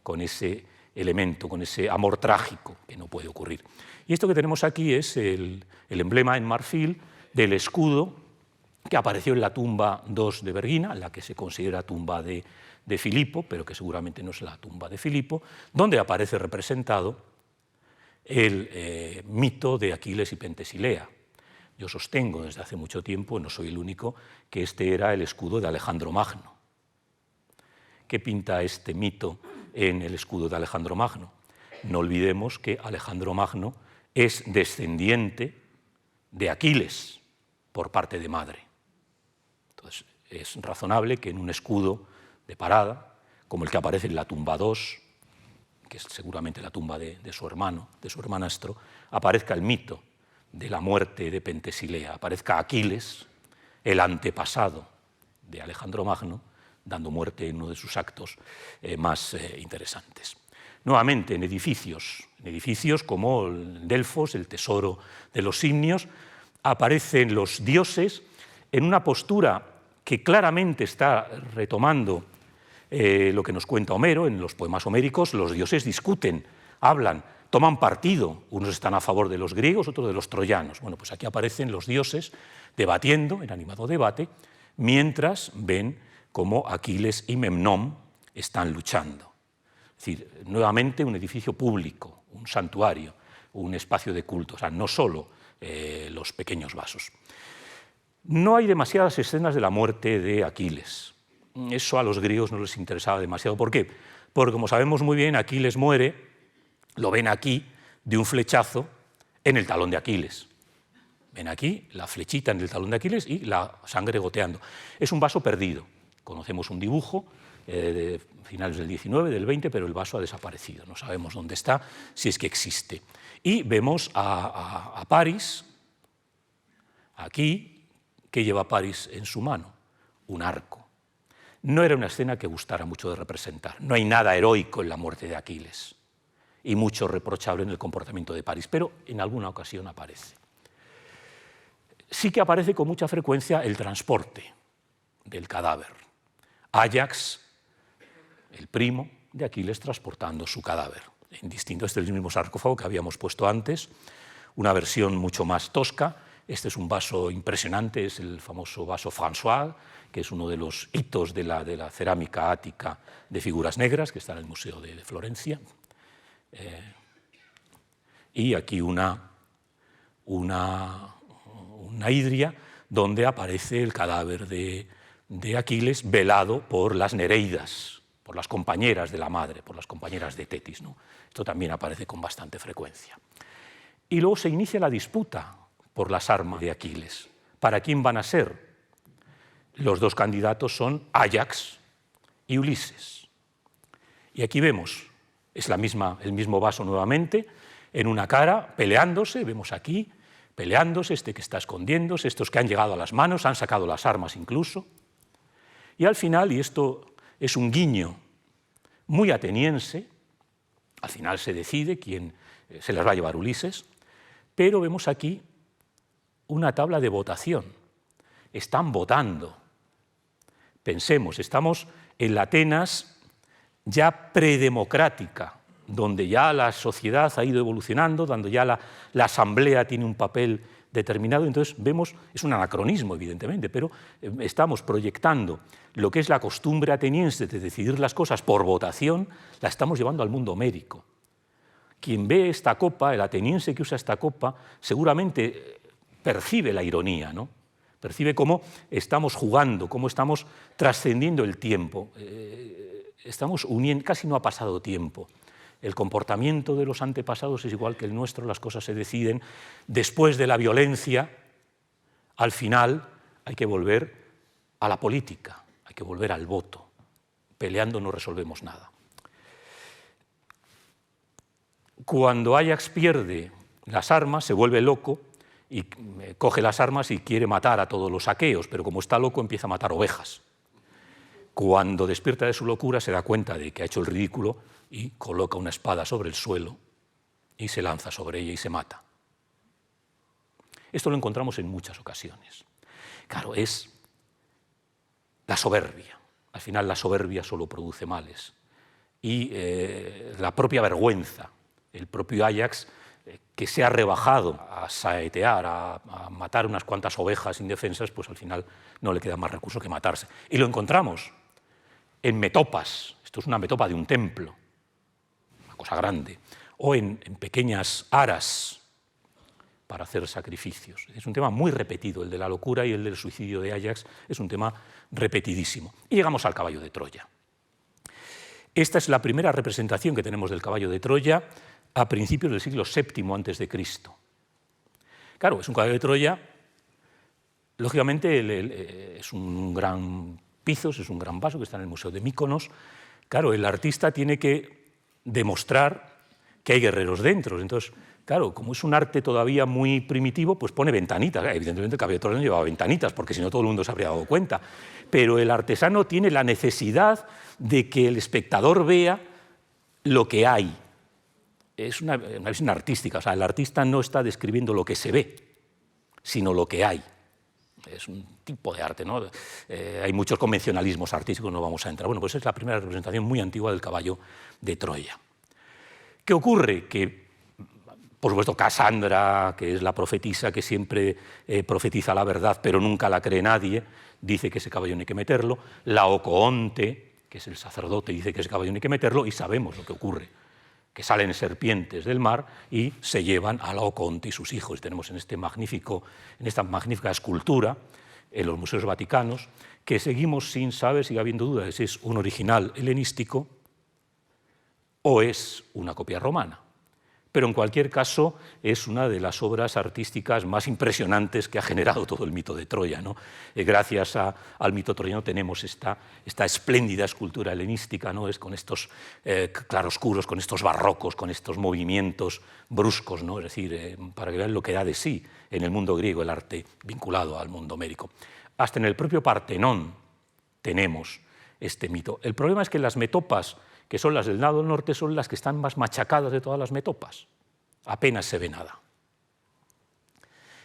con ese elemento, con ese amor trágico que no puede ocurrir. Y esto que tenemos aquí es el emblema en marfil del escudo que apareció en la tumba 2 de Vergina, la que se considera tumba de Filipo, pero que seguramente no es la tumba de Filipo, donde aparece representado el mito de Aquiles y Pentesilea. Yo sostengo desde hace mucho tiempo, no soy el único, que este era el escudo de Alejandro Magno. ¿Qué pinta este mito en el escudo de Alejandro Magno? No olvidemos que Alejandro Magno es descendiente de Aquiles por parte de madre. Entonces, es razonable que en un escudo de parada, como el que aparece en la tumba 2, que es seguramente la tumba de su hermano, de su hermanastro, aparezca el mito de la muerte de Pentesilea, aparezca Aquiles, el antepasado de Alejandro Magno, dando muerte en uno de sus actos más interesantes. Nuevamente, en edificios como Delfos, el tesoro de los simnios, aparecen los dioses en una postura que claramente está retomando lo que nos cuenta Homero. En los poemas homéricos los dioses discuten, hablan, toman partido, unos están a favor de los griegos, otros de los troyanos. Bueno, pues aquí aparecen los dioses debatiendo, en animado debate, mientras ven cómo Aquiles y Memnón están luchando. Es decir, nuevamente un edificio público, un santuario, un espacio de culto, o sea, no solo los pequeños vasos. No hay demasiadas escenas de la muerte de Aquiles. Eso a los griegos no les interesaba demasiado. ¿Por qué? Porque, como sabemos muy bien, Aquiles muere, lo ven aquí, de un flechazo en el talón de Aquiles. Ven aquí la flechita en el talón de Aquiles y la sangre goteando. Es un vaso perdido. Conocemos un dibujo de finales del 19, del 20, pero el vaso ha desaparecido. No sabemos dónde está, si es que existe. Y vemos a Paris, aquí, que lleva Paris en su mano, un arco. No era una escena que gustara mucho de representar. No hay nada heroico en la muerte de Aquiles y mucho reprochable en el comportamiento de Paris, pero en alguna ocasión aparece. Sí que aparece con mucha frecuencia el transporte del cadáver. Áyax, el primo de Aquiles, transportando su cadáver. En distinto, este es el mismo sarcófago que habíamos puesto antes, una versión mucho más tosca. Este es un vaso impresionante, es el famoso vaso François, que es uno de los hitos de la cerámica ática de figuras negras, que está en el Museo de Florencia. Y aquí una hidria donde aparece el cadáver de Aquiles velado por las Nereidas, por las compañeras de la madre, por las compañeras de Tetis, ¿no? Esto también aparece con bastante frecuencia. Y luego se inicia la disputa por las armas de Aquiles. ¿Para quién van a ser? Los dos candidatos son Áyax y Ulises. Y aquí vemos, es el mismo vaso nuevamente, en una cara, peleándose, vemos aquí, peleándose, este que está escondiéndose, estos que han llegado a las manos, han sacado las armas incluso. Y al final, y esto es un guiño muy ateniense, al final se decide quién se las va a llevar Ulises, pero vemos aquí una tabla de votación. Están votando. Pensemos, estamos en la Atenas ya predemocrática, donde ya la sociedad ha ido evolucionando, donde ya la asamblea tiene un papel determinado. Entonces vemos, es un anacronismo evidentemente, pero estamos proyectando lo que es la costumbre ateniense de decidir las cosas por votación, la estamos llevando al mundo homérico. Quien ve esta copa, el ateniense que usa esta copa, seguramente percibe la ironía, ¿no? Percibe cómo estamos jugando, cómo estamos trascendiendo el tiempo. estamos uniendo, casi no ha pasado tiempo. El comportamiento de los antepasados es igual que el nuestro, las cosas se deciden. Después de la violencia, al final hay que volver a la política, hay que volver al voto. Peleando no resolvemos nada. Cuando Ajax pierde las armas, se vuelve loco y coge las armas y quiere matar a todos los aqueos, pero como está loco empieza a matar ovejas. Cuando despierta de su locura se da cuenta de que ha hecho el ridículo y coloca una espada sobre el suelo y se lanza sobre ella y se mata. Esto lo encontramos en muchas ocasiones. Claro, es la soberbia. Al final la soberbia solo produce males. Y la propia vergüenza, el propio Ajax, que se ha rebajado a saetear, a matar unas cuantas ovejas indefensas, pues al final no le queda más recurso que matarse. Y lo encontramos en metopas, esto es una metopa de un templo, una cosa grande, o en pequeñas aras para hacer sacrificios. Es un tema muy repetido, el de la locura y el del suicidio de Ajax es un tema repetidísimo. Y llegamos al caballo de Troya. Esta es la primera representación que tenemos del caballo de Troya a principios del siglo VII a.C. Claro, es un caballo de Troya, lógicamente es un gran Pizos, es un gran vaso que está en el Museo de Míconos. Claro, el artista tiene que demostrar que hay guerreros dentro. Entonces, claro, como es un arte todavía muy primitivo, pues pone ventanitas. Evidentemente el caballo de Troya no llevaba ventanitas, porque si no todo el mundo se habría dado cuenta. Pero el artesano tiene la necesidad de que el espectador vea lo que hay. Es una visión artística, o sea, el artista no está describiendo lo que se ve, sino lo que hay. Es un tipo de arte, ¿no? Hay muchos convencionalismos artísticos, no vamos a entrar. Bueno, pues es la primera representación muy antigua del caballo de Troya. ¿Qué ocurre? Que, por supuesto, Casandra, que es la profetisa que siempre profetiza la verdad, pero nunca la cree nadie, dice que ese caballo no hay que meterlo. Laocoonte, que es el sacerdote, dice que ese caballo no hay que meterlo, y sabemos lo que ocurre, que salen serpientes del mar y se llevan a Laocoonte y sus hijos. Tenemos en esta magnífica escultura en los museos vaticanos, que seguimos sin saber, sigue habiendo dudas si es un original helenístico o es una copia romana. Pero en cualquier caso es una de las obras artísticas más impresionantes que ha generado todo el mito de Troya, ¿no? Gracias al mito troyano tenemos esta espléndida escultura helenística, ¿no? Es con estos claroscuros, con estos barrocos, con estos movimientos bruscos, ¿no? Es decir, para que vean lo que da de sí en el mundo griego el arte vinculado al mundo homérico. Hasta en el propio Partenón tenemos este mito. El problema es que las metopas, que son las del lado norte, son las que están más machacadas de todas las metopas. Apenas se ve nada.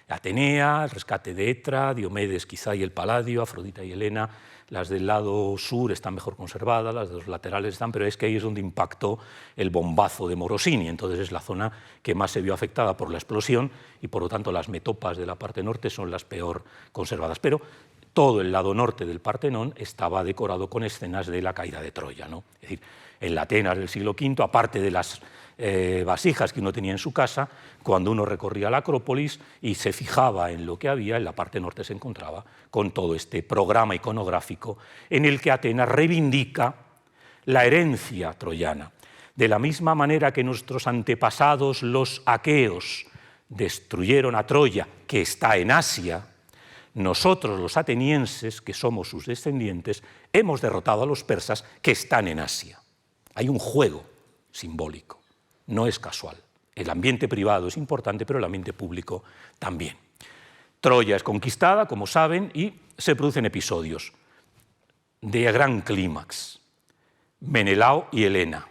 Atenea, el rescate de Etra, Diomedes quizá y el Paladio, Afrodita y Helena. Las del lado sur están mejor conservadas, las de los laterales están, pero es que ahí es donde impactó el bombazo de Morosini. Entonces es la zona que más se vio afectada por la explosión y por lo tanto las metopas de la parte norte son las peor conservadas. Pero todo el lado norte del Partenón estaba decorado con escenas de la caída de Troya, ¿no? Es decir, en la Atenas del siglo V, aparte de las vasijas que uno tenía en su casa, cuando uno recorría la Acrópolis y se fijaba en lo que había, en la parte norte se encontraba con todo este programa iconográfico en el que Atenas reivindica la herencia troyana. De la misma manera que nuestros antepasados, los aqueos, destruyeron a Troya, que está en Asia, nosotros, los atenienses, que somos sus descendientes, hemos derrotado a los persas que están en Asia. Hay un juego simbólico, no es casual. El ambiente privado es importante, pero el ambiente público también. Troya es conquistada, como saben, y se producen episodios de gran clímax. Menelao y Helena.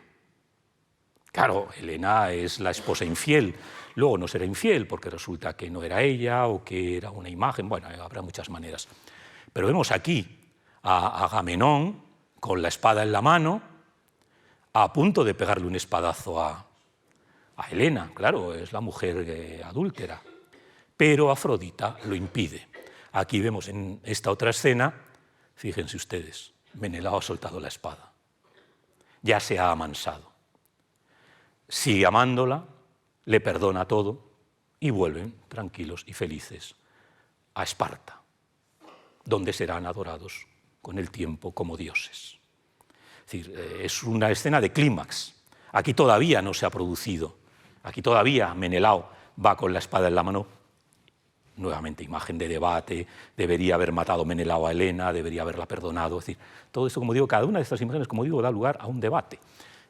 Claro, Helena es la esposa infiel. Luego no será infiel porque resulta que no era ella o que era una imagen. Bueno, habrá muchas maneras. Pero vemos aquí a Agamenón con la espada en la mano, a punto de pegarle un espadazo a Helena. Claro, es la mujer adúltera. Pero Afrodita lo impide. Aquí vemos en esta otra escena, fíjense ustedes, Menelao ha soltado la espada. Ya se ha amansado. Sigue amándola, le perdona todo y vuelven tranquilos y felices a Esparta, donde serán adorados con el tiempo como dioses. decir, es una escena de clímax. Aquí todavía no se ha producido. Aquí todavía Menelao va con la espada en la mano. Nuevamente, imagen de debate, debería haber matado Menelao a Helena, debería haberla perdonado. Es decir, todo esto, como digo, cada una de estas imágenes, como digo, da lugar a un debate.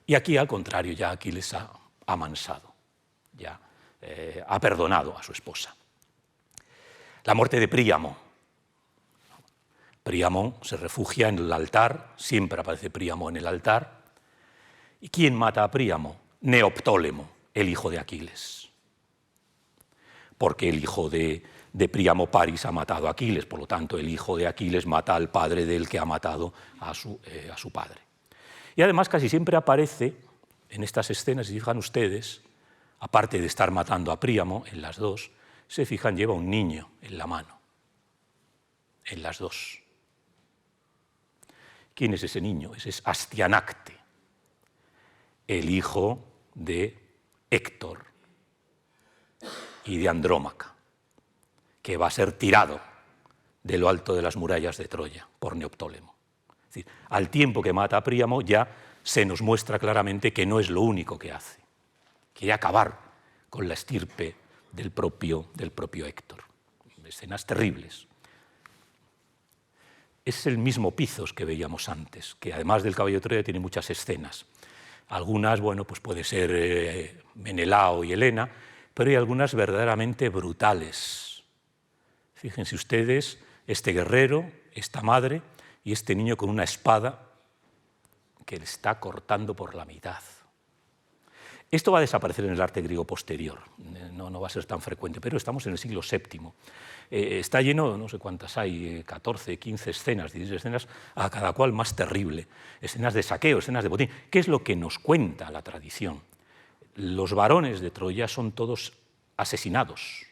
Y aquí, al contrario, ya Aquiles ha amansado, ya ha perdonado a su esposa. La muerte de Príamo. Príamo se refugia en el altar, siempre aparece Príamo en el altar. ¿Y quién mata a Príamo? Neoptólemo, el hijo de Aquiles. Porque el hijo de Príamo Paris ha matado a Aquiles, por lo tanto el hijo de Aquiles mata al padre del que ha matado a su padre. Y además casi siempre aparece en estas escenas, si fijan ustedes, aparte de estar matando a Príamo en las dos, se fijan, lleva un niño en la mano, en las dos. ¿Quién es ese niño? Ese es Astianacte, el hijo de Héctor y de Andrómaca, que va a ser tirado de lo alto de las murallas de Troya por Neoptólemo. Es decir, al tiempo que mata a Príamo ya se nos muestra claramente que no es lo único que hace. Quiere acabar con la estirpe del propio Héctor. Escenas terribles. Es el mismo Pizos que veíamos antes, que además del caballo de Troya tiene muchas escenas. Algunas, bueno, pues puede ser Menelao y Helena, pero hay algunas verdaderamente brutales. Fíjense ustedes, este guerrero, esta madre y este niño con una espada que le está cortando por la mitad. Esto va a desaparecer en el arte griego posterior, no va a ser tan frecuente, pero estamos en el siglo VII. Está lleno, no sé cuántas hay, 14, 15 escenas, 16 escenas, a cada cual más terrible. Escenas de saqueo, escenas de botín. ¿Qué es lo que nos cuenta la tradición? Los varones de Troya son todos asesinados.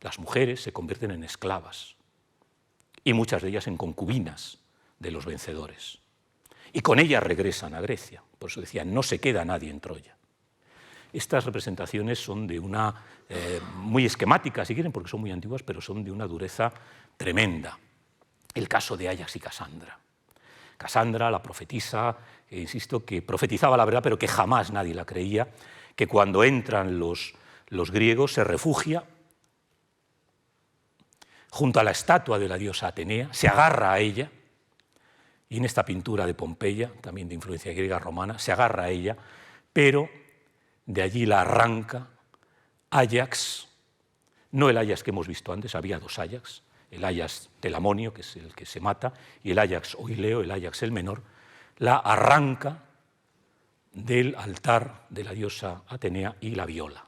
Las mujeres se convierten en esclavas y muchas de ellas en concubinas de los vencedores. Y con ellas regresan a Grecia. Por eso decía, no se queda nadie en Troya. Estas representaciones son de una, muy esquemáticas, si quieren, porque son muy antiguas, pero son de una dureza tremenda. El caso de Áyax y Casandra. Casandra, la profetisa, insisto, que profetizaba la verdad, pero que jamás nadie la creía, que cuando entran los griegos se refugia junto a la estatua de la diosa Atenea, se agarra a ella, y en esta pintura de Pompeya, también de influencia griega romana, se agarra a ella, pero de allí la arranca Áyax, no el Áyax que hemos visto antes, había dos Áyax, el Áyax Telamonio, que es el que se mata, y el Áyax Oileo, el Áyax el menor, la arranca del altar de la diosa Atenea y la viola.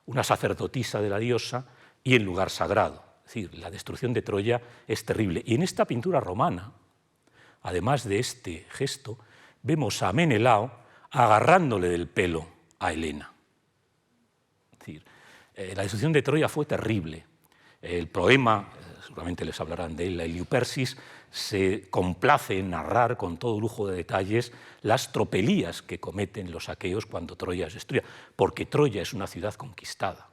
Una sacerdotisa de la diosa y el lugar sagrado. Es decir, la destrucción de Troya es terrible. Y en esta pintura romana, además de este gesto, vemos a Menelao agarrándole del pelo a Helena. Es decir, la destrucción de Troya fue terrible. El poema, seguramente les hablarán de él, la Iliupersis, se complace en narrar con todo lujo de detalles las tropelías que cometen los aqueos cuando Troya es destruida, porque Troya es una ciudad conquistada.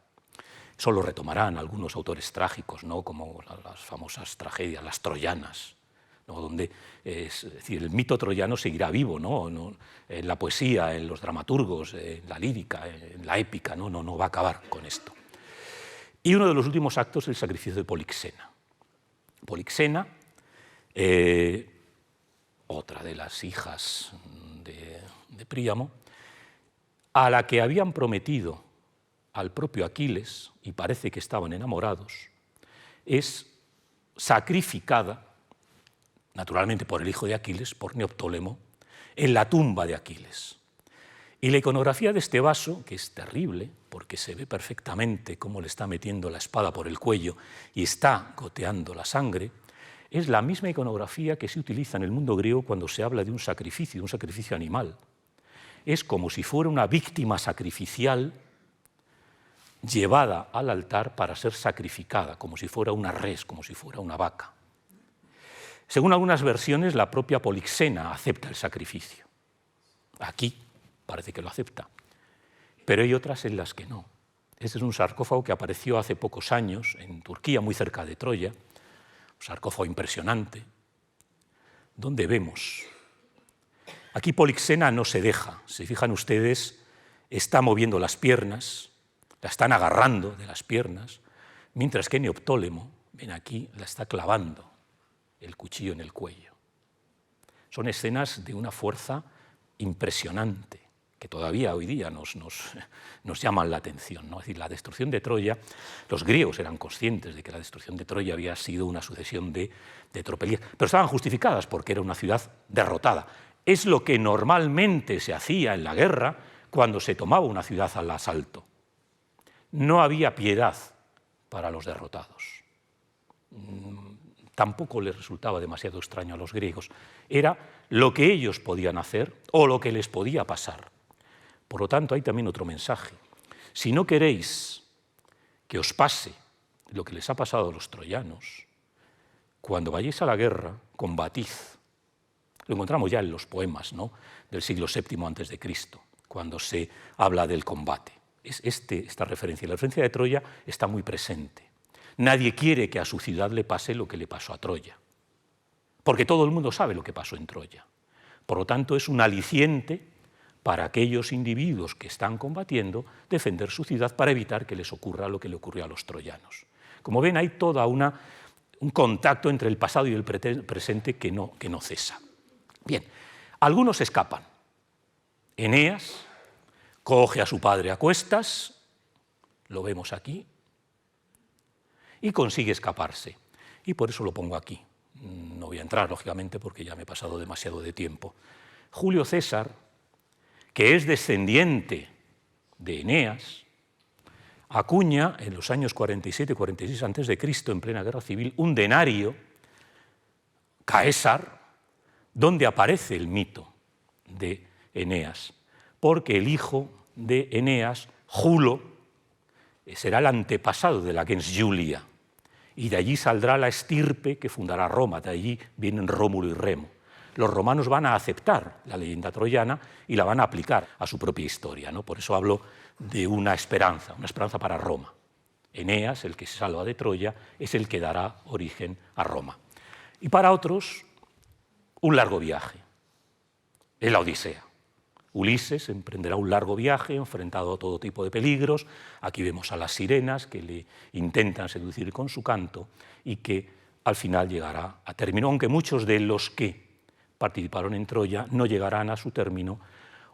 Eso lo retomarán algunos autores trágicos, ¿no? Como las famosas tragedias, las troyanas, ¿no? Donde es decir, el mito troyano seguirá vivo, ¿no? En la poesía, en los dramaturgos, en la lírica, en la épica, no va a acabar con esto. Y uno de los últimos actos es el sacrificio de Polixena. Polixena, otra de las hijas de Príamo, a la que habían prometido al propio Aquiles, y parece que estaban enamorados, es sacrificada, naturalmente por el hijo de Aquiles, por Neoptólemo, en la tumba de Aquiles. Y la iconografía de este vaso, que es terrible, porque se ve perfectamente cómo le está metiendo la espada por el cuello y está goteando la sangre, es la misma iconografía que se utiliza en el mundo griego cuando se habla de un sacrificio animal. Es como si fuera una víctima sacrificial llevada al altar para ser sacrificada, como si fuera una res, como si fuera una vaca. Según algunas versiones, la propia Polixena acepta el sacrificio. Aquí parece que lo acepta, pero hay otras en las que no. Este es un sarcófago que apareció hace pocos años en Turquía, muy cerca de Troya, un sarcófago impresionante, donde vemos Aquí Polixena no se deja, si fijan ustedes, está moviendo las piernas, la están agarrando de las piernas, mientras que Neoptólemo, ven aquí, la está clavando el cuchillo en el cuello. Son escenas de una fuerza impresionante, que todavía hoy día nos llaman la atención, ¿no? Es decir, la destrucción de Troya, los griegos eran conscientes de que la destrucción de Troya había sido una sucesión de tropelías, pero estaban justificadas porque era una ciudad derrotada. Es lo que normalmente se hacía en la guerra cuando se tomaba una ciudad al asalto. No había piedad para los derrotados. Tampoco les resultaba demasiado extraño a los griegos. Era lo que ellos podían hacer o lo que les podía pasar. Por lo tanto, hay también otro mensaje. Si no queréis que os pase lo que les ha pasado a los troyanos, cuando vayáis a la guerra, combatid. Lo encontramos ya en los poemas, ¿no?, del siglo VII a.C., cuando se habla del combate. Esta referencia, la referencia de Troya está muy presente. Nadie quiere que a su ciudad le pase lo que le pasó a Troya, porque todo el mundo sabe lo que pasó en Troya. Por lo tanto, es un aliciente para aquellos individuos que están combatiendo defender su ciudad para evitar que les ocurra lo que le ocurrió a los troyanos. Como ven, hay todo un contacto entre el pasado y el presente que no cesa. Bien, algunos escapan. Eneas coge a su padre a cuestas, lo vemos aquí, y consigue escaparse. Y por eso lo pongo aquí. No voy a entrar, lógicamente, porque ya me he pasado demasiado de tiempo. Julio César, que es descendiente de Eneas, acuña en los años 47 y 46 a.C., en plena guerra civil, un denario, Caesar, donde aparece el mito de Eneas, porque el hijo de Eneas, Julo, será el antepasado de la gens Julia, y de allí saldrá la estirpe que fundará Roma, de allí vienen Rómulo y Remo. Los romanos van a aceptar la leyenda troyana y la van a aplicar a su propia historia, ¿no? Por eso hablo de una esperanza para Roma. Eneas, el que se salva de Troya, es el que dará origen a Roma. Y para otros, un largo viaje, es la Odisea. Ulises emprenderá un largo viaje enfrentado a todo tipo de peligros. Aquí vemos a las sirenas que le intentan seducir con su canto y que al final llegará a término, aunque muchos de los que participaron en Troya no llegarán a su término,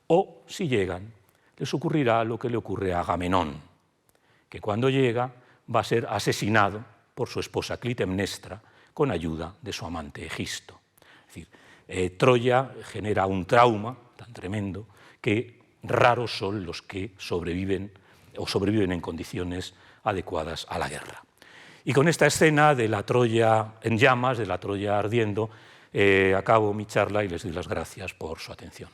o si llegan, les ocurrirá lo que le ocurre a Agamenón, que cuando llega va a ser asesinado por su esposa Clitemnestra con ayuda de su amante Egisto. Es decir, Troya genera un trauma tan tremendo que raros son los que sobreviven en condiciones adecuadas a la guerra. Y con esta escena de la Troya en llamas, de la Troya ardiendo, acabo mi charla y les doy las gracias por su atención.